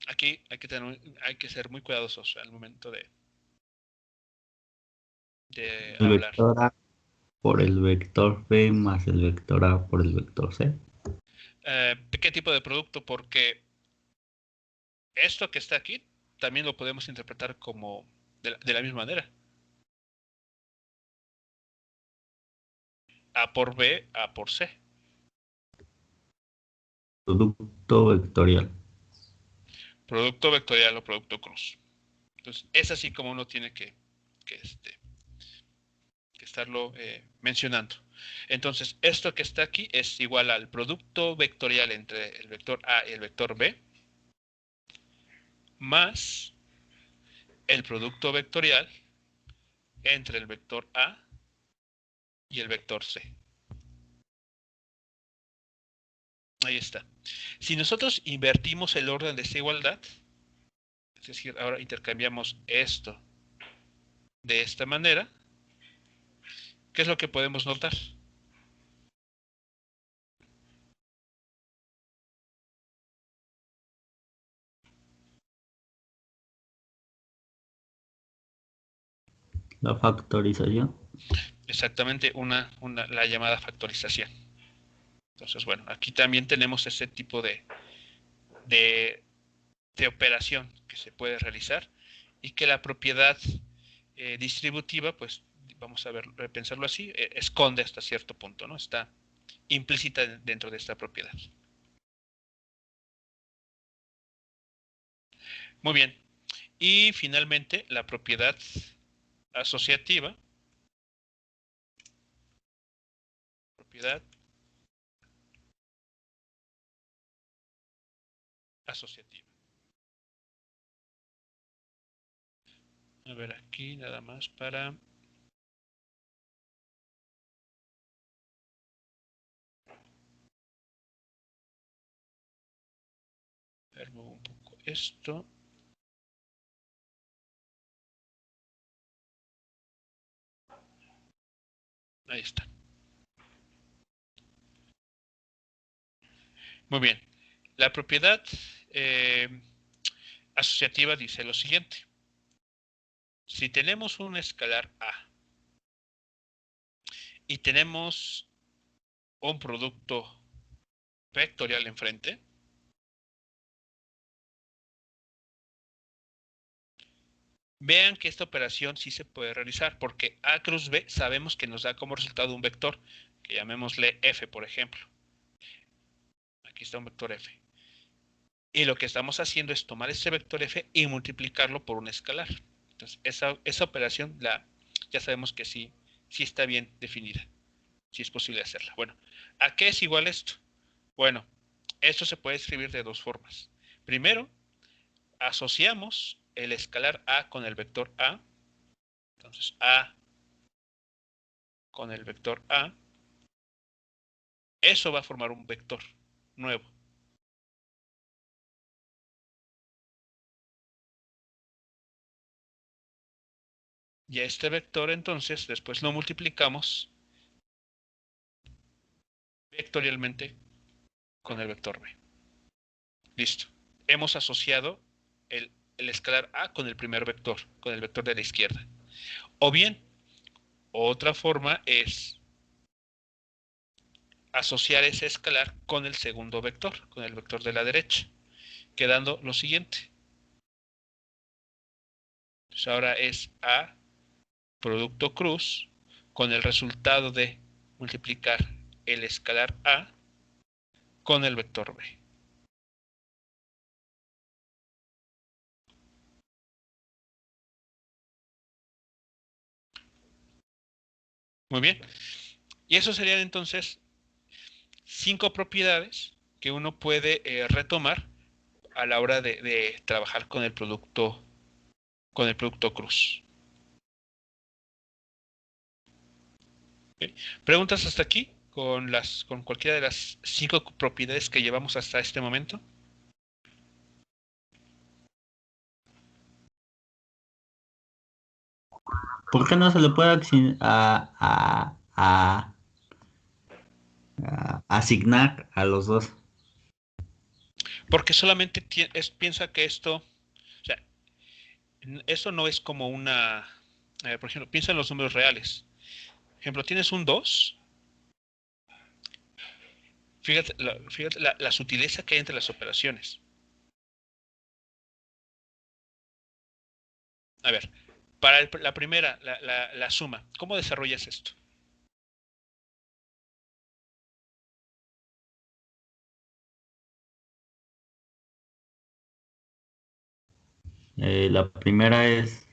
Aquí hay que ser muy cuidadosos al momento de El hablar. vector A por el vector B más el vector A por el vector C. ¿Qué tipo de producto? Porque esto que está aquí también lo podemos interpretar como de la misma manera. A por B, A por C. Producto vectorial. producto vectorial o producto cruz. Entonces, es así como uno tiene que estarlo mencionando. Entonces, esto que está aquí es igual al producto vectorial entre el vector A y el vector B, más el producto vectorial entre el vector A y el vector C. Ahí está. Si nosotros invertimos el orden de esta igualdad, es decir, ahora intercambiamos esto de esta manera, ¿qué es lo que podemos notar? La factorización. Exactamente la llamada factorización. Entonces, bueno, aquí también tenemos ese tipo de operación que se puede realizar y que la propiedad distributiva, pues vamos a ver, pensarlo así, esconde hasta cierto punto, ¿no? Está implícita dentro de esta propiedad. Muy bien. Y finalmente, la propiedad asociativa. Propiedad asociativa. A ver, aquí nada más para... ver un poco esto. Ahí está. Muy bien. La propiedad asociativa dice lo siguiente. Si tenemos un escalar A y tenemos un producto vectorial enfrente, vean que esta operación sí se puede realizar, porque A cruz B sabemos que nos da como resultado un vector, que llamémosle F, por ejemplo. Aquí está un vector F. Y lo que estamos haciendo es tomar ese vector F y multiplicarlo por un escalar. Entonces, esa operación ya sabemos que sí está bien definida. Sí es posible hacerla. Bueno, ¿a qué es igual esto? Bueno, esto se puede escribir de dos formas. Primero, asociamos el escalar A con el vector A. Entonces, A con el vector A. Eso va a formar un vector nuevo. Y a este vector, entonces, después lo multiplicamos vectorialmente con el vector B. Listo. Hemos asociado el escalar A con el primer vector, con el vector de la izquierda. O bien, otra forma es asociar ese escalar con el segundo vector, con el vector de la derecha, quedando lo siguiente. Entonces ahora es A producto cruz con el resultado de multiplicar el escalar A con el vector B. Muy bien. Y eso serían entonces 5 propiedades que uno puede retomar a la hora de trabajar con el producto cruz. ¿Okay? ¿Preguntas hasta aquí con cualquiera de las 5 propiedades que llevamos hasta este momento? ¿Por qué no se le puede asignar a los dos? Porque solamente piensa que esto, o sea, eso no es como una, por ejemplo, piensa en los números reales. Por ejemplo, tienes un 2. Fíjate, la sutileza que hay entre las operaciones. A ver, para la primera, la suma, ¿cómo desarrollas esto? La primera es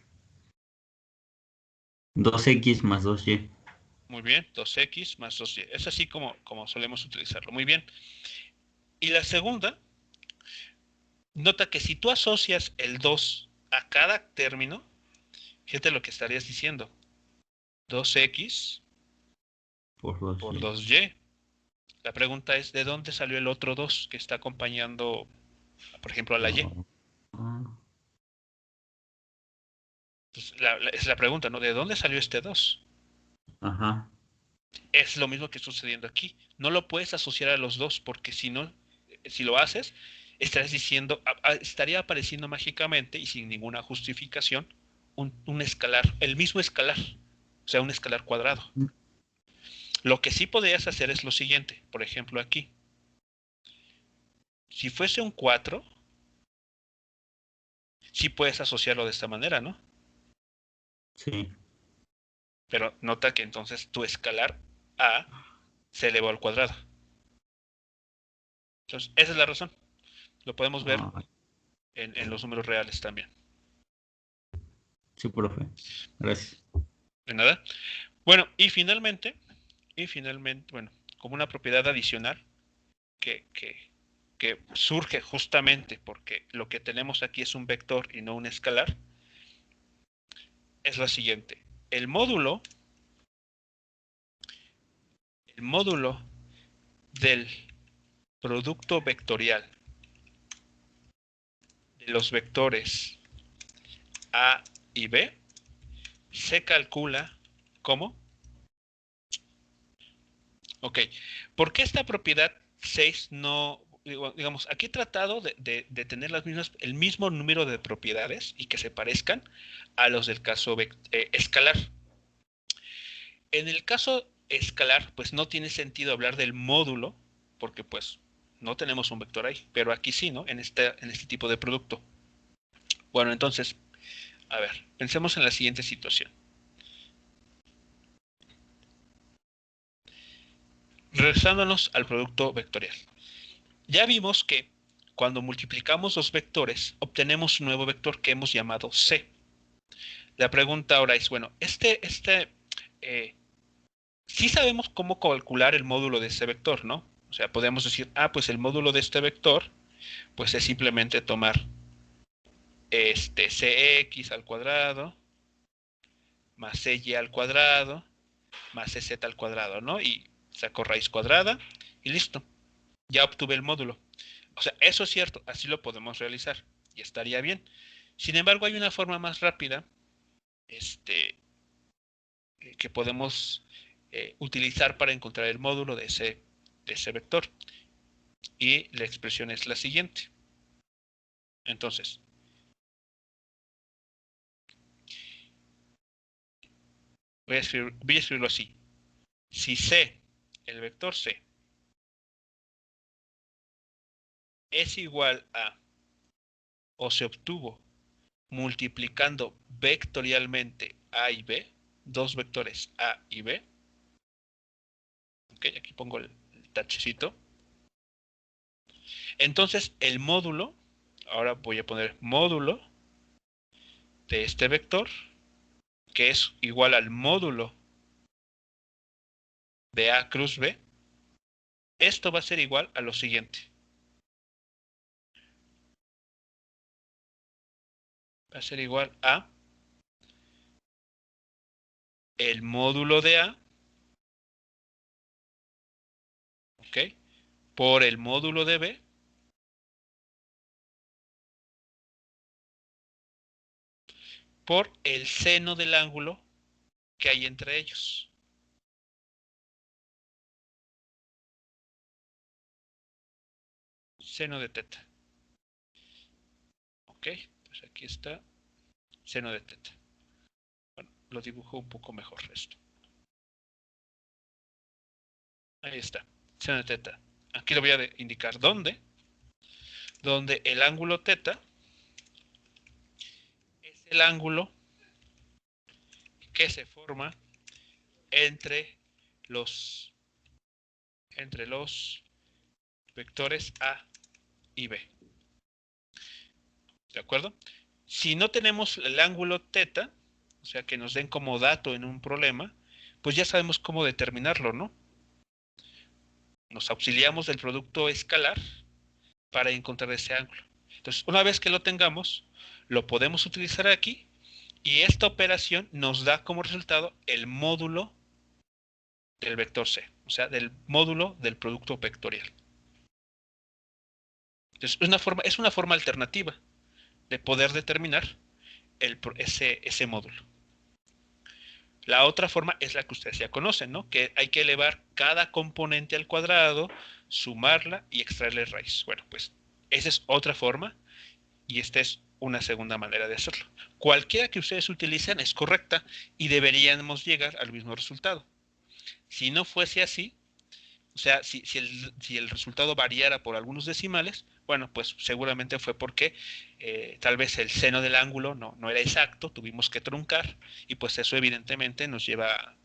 2x más 2y. Muy bien, 2x más 2y. Es así como solemos utilizarlo. Muy bien. Y la segunda, nota que si tú asocias el 2 a cada término, fíjate lo que estarías diciendo. 2x Por por 2y. 2y. La pregunta es, ¿de dónde salió el otro 2 que está acompañando, por ejemplo, a la y? Ah, Pues es la pregunta, ¿no? ¿De dónde salió este 2? ajá. Es lo mismo que está sucediendo aquí. No lo puedes asociar a los dos porque si no, si lo haces, estarás diciendo, estaría apareciendo mágicamente y sin ninguna justificación un escalar, el mismo escalar, o sea, un escalar cuadrado. Lo que sí podrías hacer es lo siguiente, por ejemplo aquí. Si fuese un 4, sí puedes asociarlo de esta manera, ¿no? Sí. Pero nota que entonces tu escalar a se elevó al cuadrado. Entonces, esa es la razón. Lo podemos ver Ah, en los números reales también. sí, profe. Gracias. ¿De nada? Bueno, bueno, como una propiedad adicional que, que, que surge justamente porque lo que tenemos aquí es un vector y no un escalar, es la siguiente. El módulo del producto vectorial de los vectores A y B se calcula como. Ok, ¿por qué esta propiedad 6 no, digamos, aquí he tratado de tener el mismo número de propiedades y que se parezcan a los del caso escalar? En el caso escalar, pues no tiene sentido hablar del módulo, porque pues no tenemos un vector ahí, pero aquí sí, ¿no? En este tipo de producto. Bueno, entonces, a ver, pensemos en la siguiente situación. Regresándonos al producto vectorial. Ya vimos que cuando multiplicamos los vectores, obtenemos un nuevo vector que hemos llamado C. La pregunta ahora es, bueno, sí sabemos cómo calcular el módulo de ese vector, ¿no? O sea, podemos decir, pues el módulo de este vector, pues es simplemente tomar cx al cuadrado, más cy al cuadrado, más cz al cuadrado, ¿no? Y saco raíz cuadrada y listo. Ya obtuve el módulo. O sea, eso es cierto, así lo podemos realizar y estaría bien. Sin embargo, hay una forma más rápida que podemos utilizar para encontrar el módulo de ese vector. Y la expresión es la siguiente. Entonces, voy a escribirlo así. Si C, el vector C, es igual a, o se obtuvo multiplicando vectorialmente A y B, dos vectores A y B, ok, aquí pongo el tachecito. Entonces, el módulo, ahora voy a poner módulo de este vector, que es igual al módulo de A cruz B, esto va a ser igual a lo siguiente. Va a ser igual a el módulo de A, ok, por el módulo de B, por el seno del ángulo que hay entre ellos. Seno de teta. Ok, pues aquí está seno de teta. Bueno, lo dibujo un poco mejor esto. Ahí está, seno de teta. Aquí lo voy a indicar dónde. Donde el ángulo teta es el ángulo que se forma entre los, entre los vectores A y B. ¿De acuerdo? Si no tenemos el ángulo teta, o sea, que nos den como dato en un problema, pues ya sabemos cómo determinarlo, ¿no? Nos auxiliamos del producto escalar para encontrar ese ángulo. Entonces, una vez que lo tengamos, lo podemos utilizar aquí y esta operación nos da como resultado el módulo del vector C, o sea, del módulo del producto vectorial. Entonces, es una forma alternativa de poder determinar ese módulo. La otra forma es la que ustedes ya conocen, ¿no? Que hay que elevar cada componente al cuadrado, sumarla y extraerle raíz. Bueno, pues esa es otra forma y esta es una segunda manera de hacerlo. Cualquiera que ustedes utilicen es correcta y deberíamos llegar al mismo resultado. Si no fuese así, o sea, si el resultado variara por algunos decimales, bueno, pues seguramente fue porque tal vez el seno del ángulo no era exacto, tuvimos que truncar y pues eso evidentemente nos lleva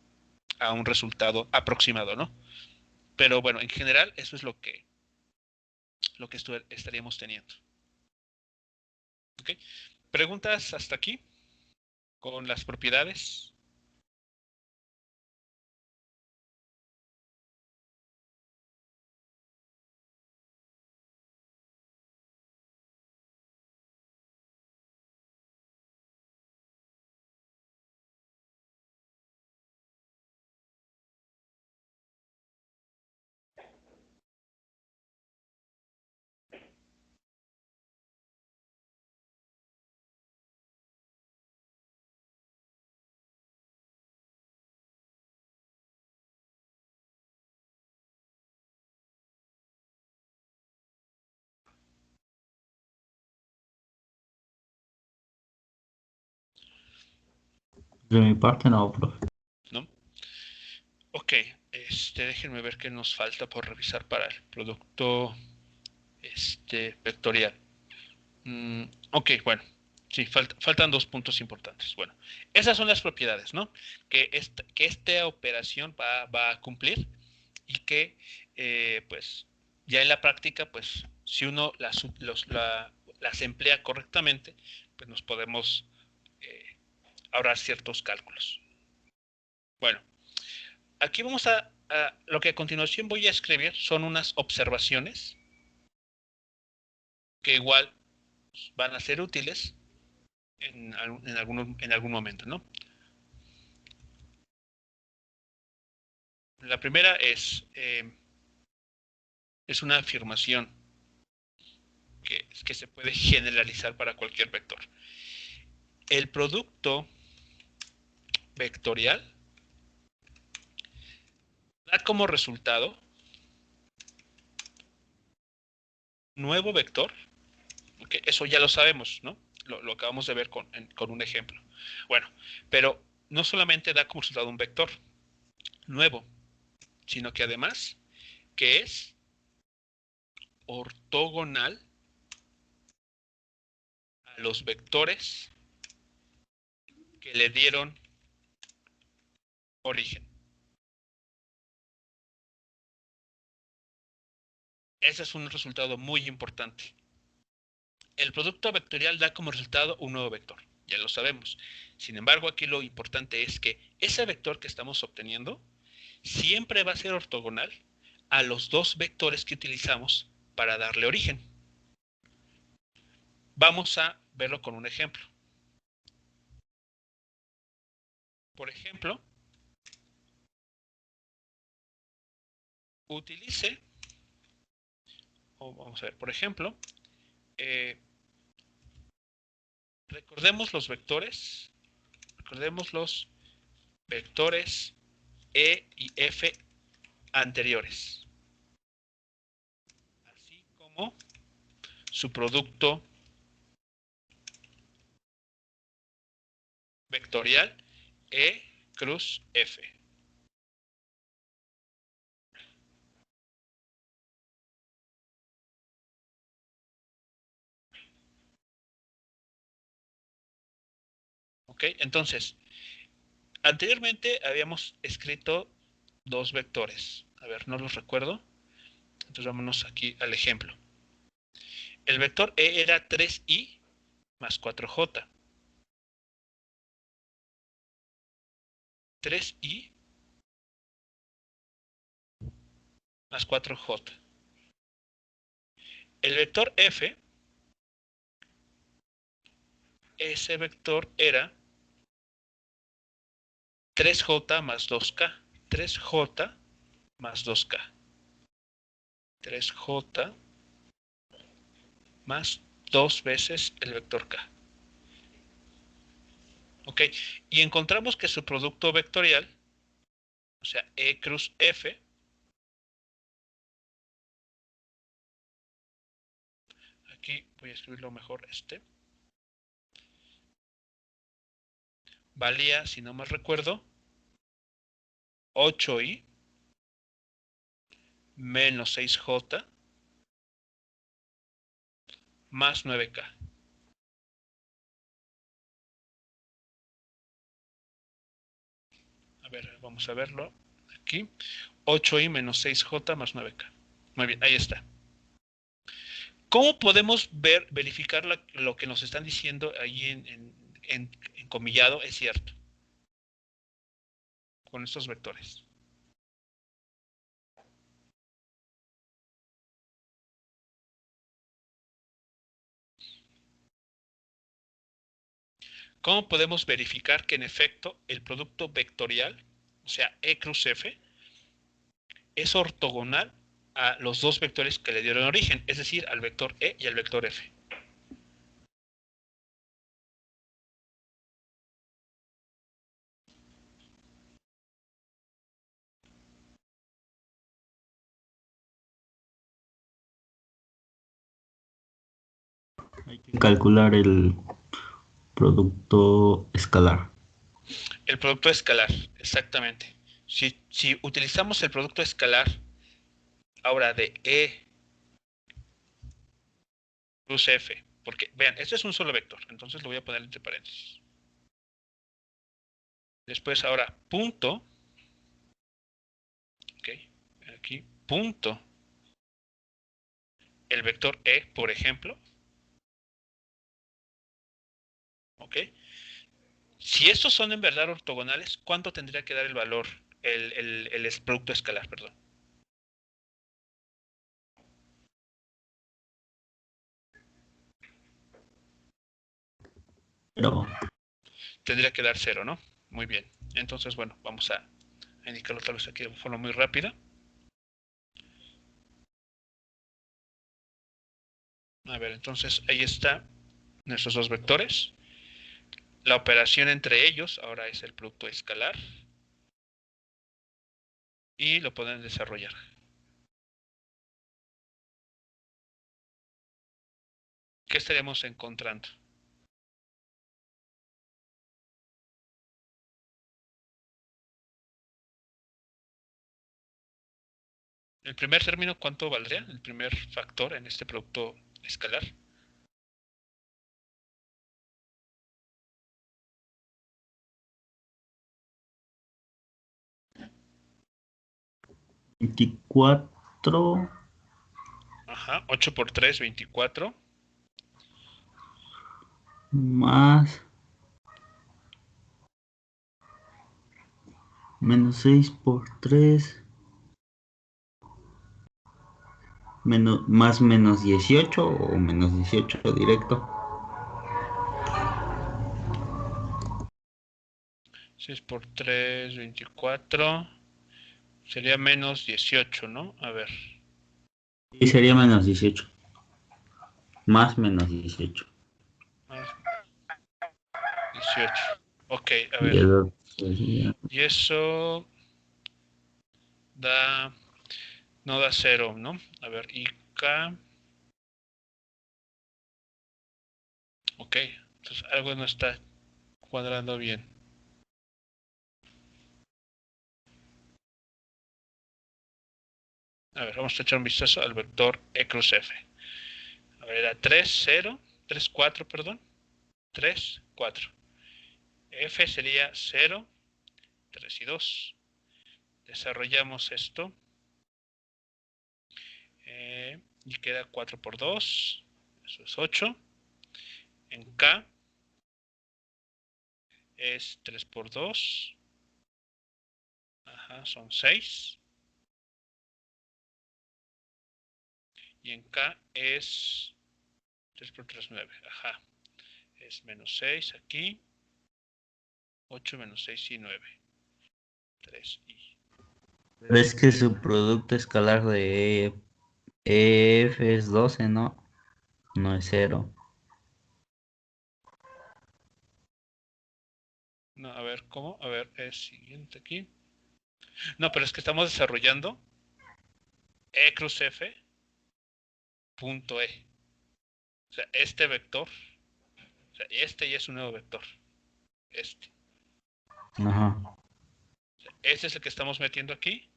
a un resultado aproximado, ¿no? Pero bueno, en general eso es lo que estaríamos teniendo. ¿Ok? ¿Preguntas hasta aquí con las propiedades? De mi parte no, profe. ¿No? Ok, déjenme ver qué nos falta por revisar para el producto vectorial. Ok, bueno, sí, faltan dos puntos importantes. Bueno, esas son las propiedades, ¿no? Que esta operación va a cumplir y que, pues, ya en la práctica, pues, si uno las emplea correctamente, pues nos podemos ahorrar ciertos cálculos. Bueno, aquí vamos lo que a continuación voy a escribir son unas observaciones que igual van a ser útiles en algún momento, ¿no? La primera es una afirmación que se puede generalizar para cualquier vector. El producto vectorial da como resultado nuevo vector, ¿okay? Eso ya lo sabemos, ¿no? Lo acabamos de ver con un ejemplo. Bueno, pero no solamente da como resultado un vector nuevo, sino que además que es ortogonal a los vectores que le dieron origen. Ese es un resultado muy importante. El producto vectorial da como resultado un nuevo vector, ya lo sabemos. Sin embargo, aquí lo importante es que ese vector que estamos obteniendo siempre va a ser ortogonal a los dos vectores que utilizamos para darle origen. Vamos a verlo con un ejemplo. Por ejemplo, utilice, o vamos a ver, por ejemplo, recordemos los vectores E y F anteriores, así como su producto vectorial E cruz F. ¿Ok? Entonces, anteriormente habíamos escrito dos vectores. A ver, no los recuerdo. Entonces vámonos aquí al ejemplo. El vector E era 3i más 4j. 3i más 4j. El vector f, ese vector era 3j más 2k. 3j más 2k. 3j más 2 veces el vector k. Ok, y encontramos que su producto vectorial, o sea, E cruz F, aquí voy a escribirlo mejor, valía, si no mal recuerdo, 8i menos 6j más 9k. A ver, vamos a verlo aquí. 8i menos 6j más 9k. Muy bien, ahí está. ¿Cómo podemos verificar lo que nos están diciendo ahí en comillado es cierto? Con estos vectores. ¿Cómo podemos verificar que en efecto el producto vectorial, o sea, E cruz F, es ortogonal a los dos vectores que le dieron origen, es decir, al vector E y al vector F? Hay que calcular el producto escalar. El producto escalar, exactamente. Si utilizamos el producto escalar ahora de E cruz F, porque vean, este es un solo vector, entonces lo voy a poner entre paréntesis. Después ahora punto, ok, aquí punto, el vector E, por ejemplo, ok. Si estos son en verdad ortogonales, ¿cuánto tendría que dar el valor, el producto escalar, perdón? Pero Tendría que dar 0, ¿no? Muy bien. Entonces, bueno, vamos a indicarlo tal vez aquí de forma muy rápida. A ver, entonces ahí está nuestros dos vectores. La operación entre ellos ahora es el producto escalar. Y lo pueden desarrollar. ¿Qué estaríamos encontrando? El primer término, ¿cuánto valdría? El primer factor en este producto escalar. 24 Ajá, 8 por 3, 24. más menos 6 por 3 más menos 18 o menos 18 directo. 6 por 3, 24. Sería menos 18, ¿no? A ver. Y sería menos 18. Más menos 18. Más 18. Ok, a Y ver. eso sería Y eso da... No da 0, ¿no? A ver, y K... Ok, entonces algo no está cuadrando bien. A ver, vamos a echar un vistazo al vector E cruz F. A ver, era 3, 0, 3, 4, perdón. 3, 4. F sería 0, 3 y 2. Desarrollamos esto. Y queda 4 por 2. Eso es 8. En K es 3 por 2. Ajá, son 6. Y en K es 3 por 3, 9. Ajá. Es menos 6 aquí. 8 menos 6 y 9. 3i. Pero es que su producto escalar de EF es 12, ¿no? No es 0. No, a ver, ¿cómo? A ver, es siguiente aquí. No, pero es que estamos desarrollando E cruz F punto E. O sea, este vector, o sea, este ya es un nuevo vector. Este. Ajá. O sea, este es el que estamos metiendo aquí.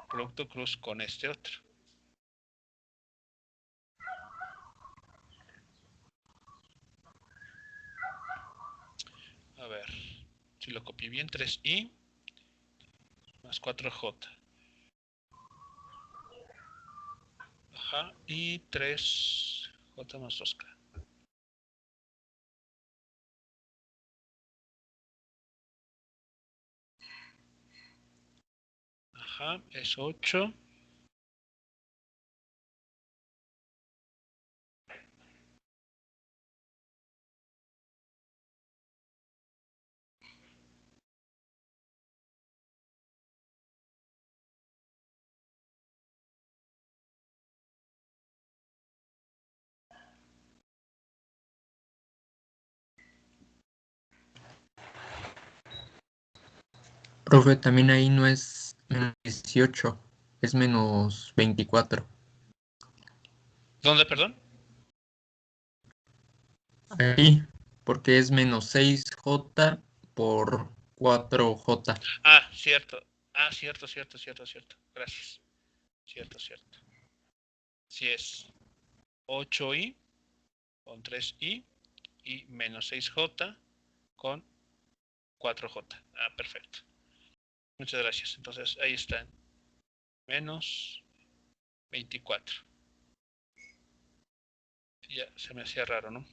Producto cruz con este otro. A ver, si lo copié bien, 3i más 4j. Ajá, y 3j más 2k. Ajá, es 8. Profe, también ahí no es menos 18, es menos 24. ¿Dónde, perdón? Ahí, porque es menos 6J por 4J. Ah, cierto. Ah, cierto. Gracias. Cierto. Si es 8i con 3i y menos 6j con 4j. Ah, perfecto. Muchas gracias. Entonces, ahí están. Menos 24. Ya se me hacía raro, ¿no?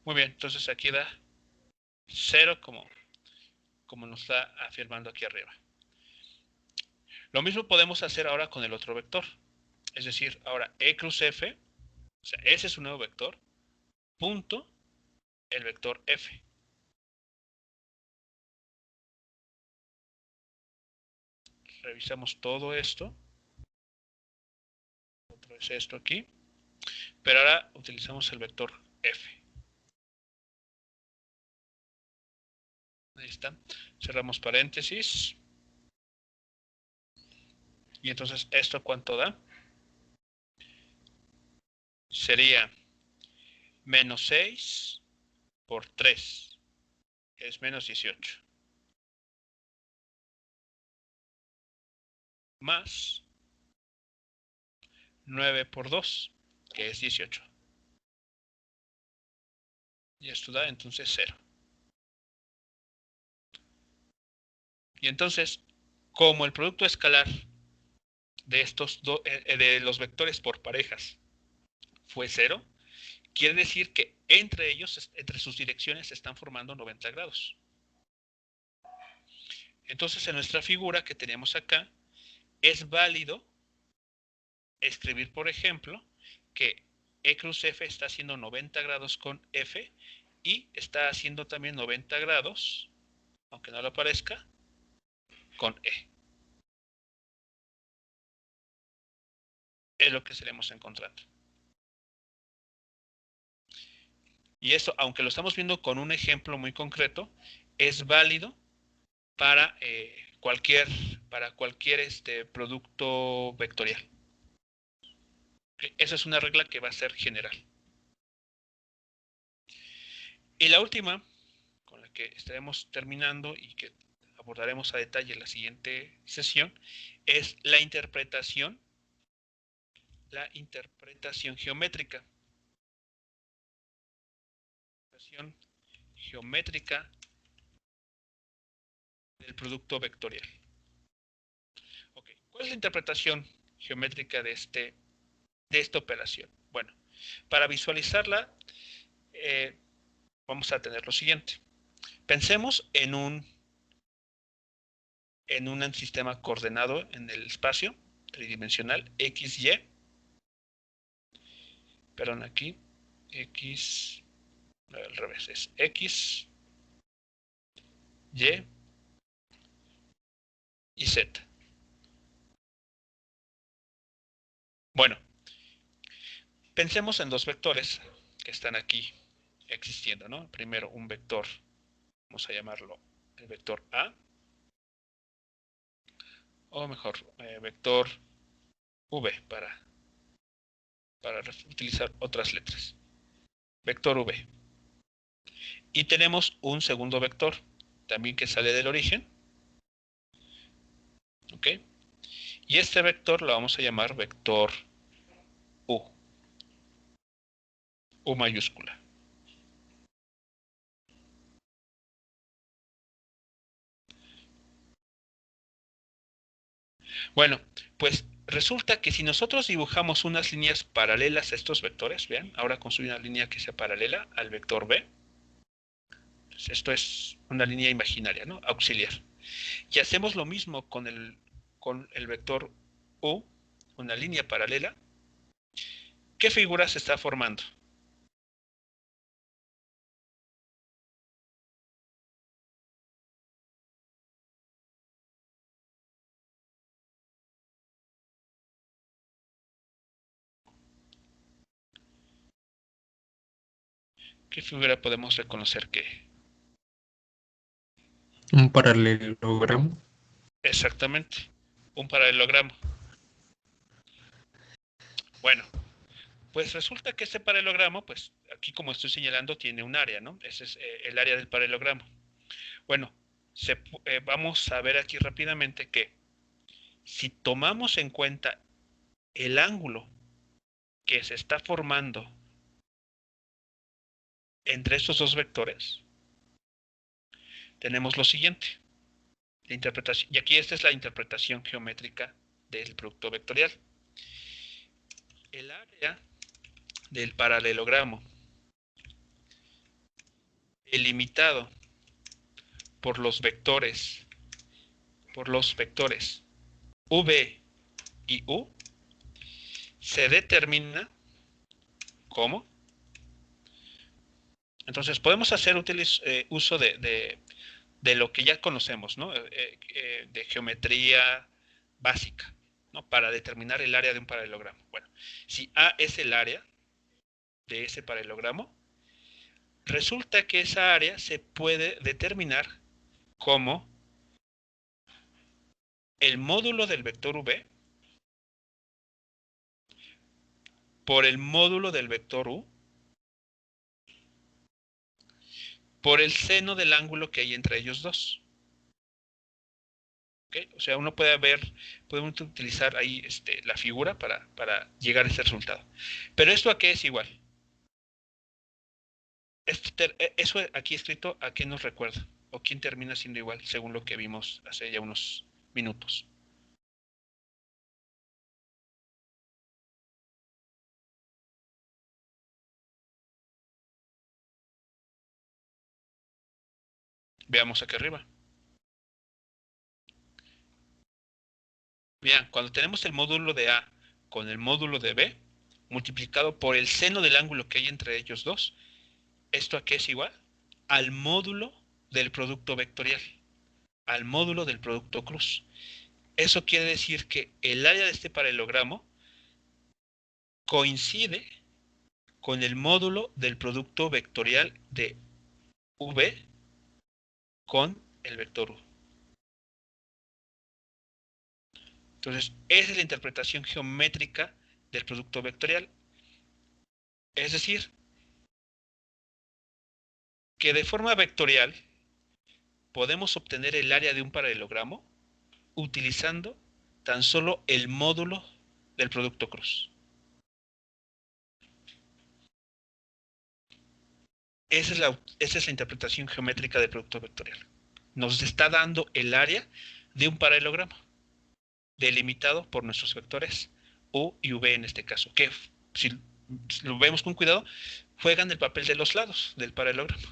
Muy bien, entonces aquí da 0 como nos está afirmando aquí arriba. Lo mismo podemos hacer ahora con el otro vector. Es decir, ahora E cruz F, o sea, ese es un nuevo vector, punto el vector F. Revisamos todo esto. Otra vez esto aquí. Pero ahora utilizamos el vector F. Ahí está. Cerramos paréntesis. Y entonces, ¿esto cuánto da? Sería menos 6 por 3, que es menos 18. Más 9 por 2, que es 18. Y esto da entonces 0. Y entonces, como el producto escalar de de los vectores por parejas fue 0, quiere decir que entre ellos, entre sus direcciones, se están formando 90 grados. Entonces, en nuestra figura que teníamos acá, es válido escribir, por ejemplo, que E cruz F está haciendo 90 grados con F y está haciendo también 90 grados, aunque no lo parezca, con E. Es lo que estaremos encontrando. Y eso, aunque lo estamos viendo con un ejemplo muy concreto, es válido para cualquier producto vectorial. Esa es una regla que va a ser general. Y la última, con la que estaremos terminando y que abordaremos a detalle en la siguiente sesión, es la interpretación geométrica. Geométrica del producto vectorial. Okay. ¿Cuál es la interpretación geométrica de esta operación? Bueno, para visualizarla vamos a tener lo siguiente. Pensemos en un sistema coordenado en el espacio tridimensional XY. Perdón, aquí X, al revés, es X, Y Z. Bueno, pensemos en dos vectores que están aquí existiendo, ¿no? Primero un vector, vamos a llamarlo el vector A, o mejor, vector V para utilizar otras letras. Vector V. Y tenemos un segundo vector, también que sale del origen. ¿Ok? Y este vector lo vamos a llamar vector U. U mayúscula. Bueno, pues resulta que si nosotros dibujamos unas líneas paralelas a estos vectores, vean, ahora construyo una línea que sea paralela al vector B. Pues esto es una línea imaginaria, ¿no? Auxiliar. Y hacemos lo mismo con el vector U, una línea paralela. ¿Qué figura se está formando? ¿Qué figura podemos reconocer que? Un paralelogramo. Exactamente, un paralelogramo. Bueno, pues resulta que este paralelogramo, pues aquí como estoy señalando, tiene un área, ¿no? Ese es el área del paralelogramo. Bueno, vamos a ver aquí rápidamente que si tomamos en cuenta el ángulo que se está formando entre estos dos vectores, tenemos lo siguiente. La interpretación, y aquí esta es la interpretación geométrica del producto vectorial. El área del paralelogramo delimitado por los vectores V y U se determina como. Entonces podemos hacer uso de lo que ya conocemos, ¿no? De geometría básica, ¿no? Para determinar el área de un paralelogramo. Bueno, si A es el área de ese paralelogramo, resulta que esa área se puede determinar como el módulo del vector V por el módulo del vector U por el seno del ángulo que hay entre ellos dos. ¿Okay? O sea, uno podemos utilizar ahí la figura para llegar a ese resultado. Pero ¿esto a qué es igual? Eso aquí escrito, ¿a qué nos recuerda? ¿O quién termina siendo igual, según lo que vimos hace ya unos minutos? Veamos aquí arriba. Bien, cuando tenemos el módulo de A con el módulo de B, multiplicado por el seno del ángulo que hay entre ellos dos, ¿esto a qué es igual? Al módulo del producto vectorial, al módulo del producto cruz. Eso quiere decir que el área de este paralelogramo coincide con el módulo del producto vectorial de V con el vector U. Entonces, esa es la interpretación geométrica del producto vectorial. Es decir, que de forma vectorial podemos obtener el área de un paralelogramo utilizando tan solo el módulo del producto cruz. Esa es la interpretación geométrica del producto vectorial. Nos está dando el área de un paralelogramo delimitado por nuestros vectores U y V en este caso, que si lo vemos con cuidado, juegan el papel de los lados del paralelogramo.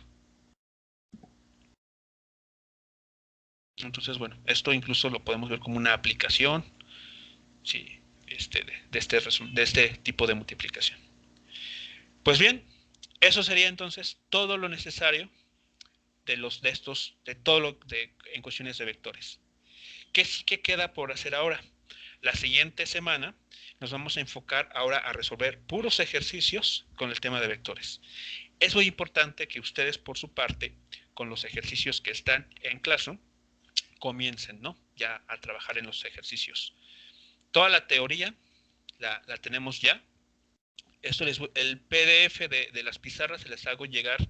Entonces, bueno, esto incluso lo podemos ver como una aplicación, sí, de este tipo de multiplicación. Pues bien, eso sería entonces todo lo necesario en cuestiones de vectores. ¿Qué sí que queda por hacer ahora? La siguiente semana nos vamos a enfocar ahora a resolver puros ejercicios con el tema de vectores. Es muy importante que ustedes, por su parte, con los ejercicios que están en Classroom, comiencen, ¿no? Ya a trabajar en los ejercicios. Toda la teoría la tenemos ya. El PDF de las pizarras se les hago llegar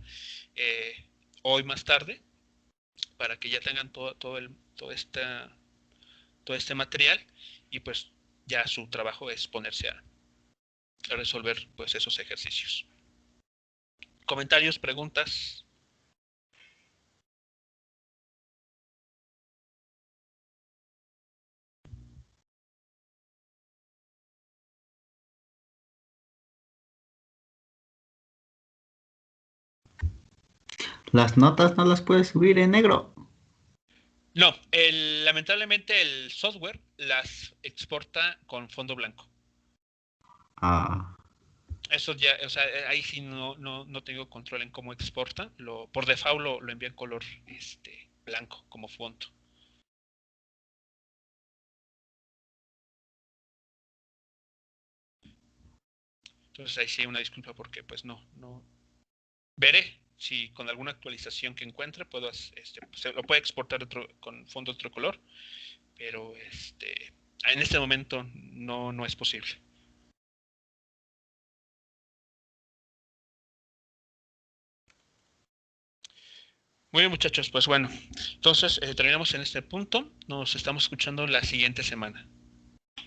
hoy más tarde para que ya tengan todo este material, y pues ya su trabajo es ponerse a resolver pues esos ejercicios. ¿Comentarios, preguntas? Las notas no las puedes subir en negro. No, lamentablemente el software las exporta con fondo blanco. Ah, Eso ya, o sea, ahí sí no tengo control en cómo exporta. Por default lo envía en color blanco como fondo. Entonces ahí sí una disculpa porque pues no. Veré si con alguna actualización que encuentre se lo puede exportar con fondo de otro color, pero en este momento no es posible. Muy bien, muchachos, pues bueno, entonces terminamos en este punto. Nos estamos escuchando la siguiente semana.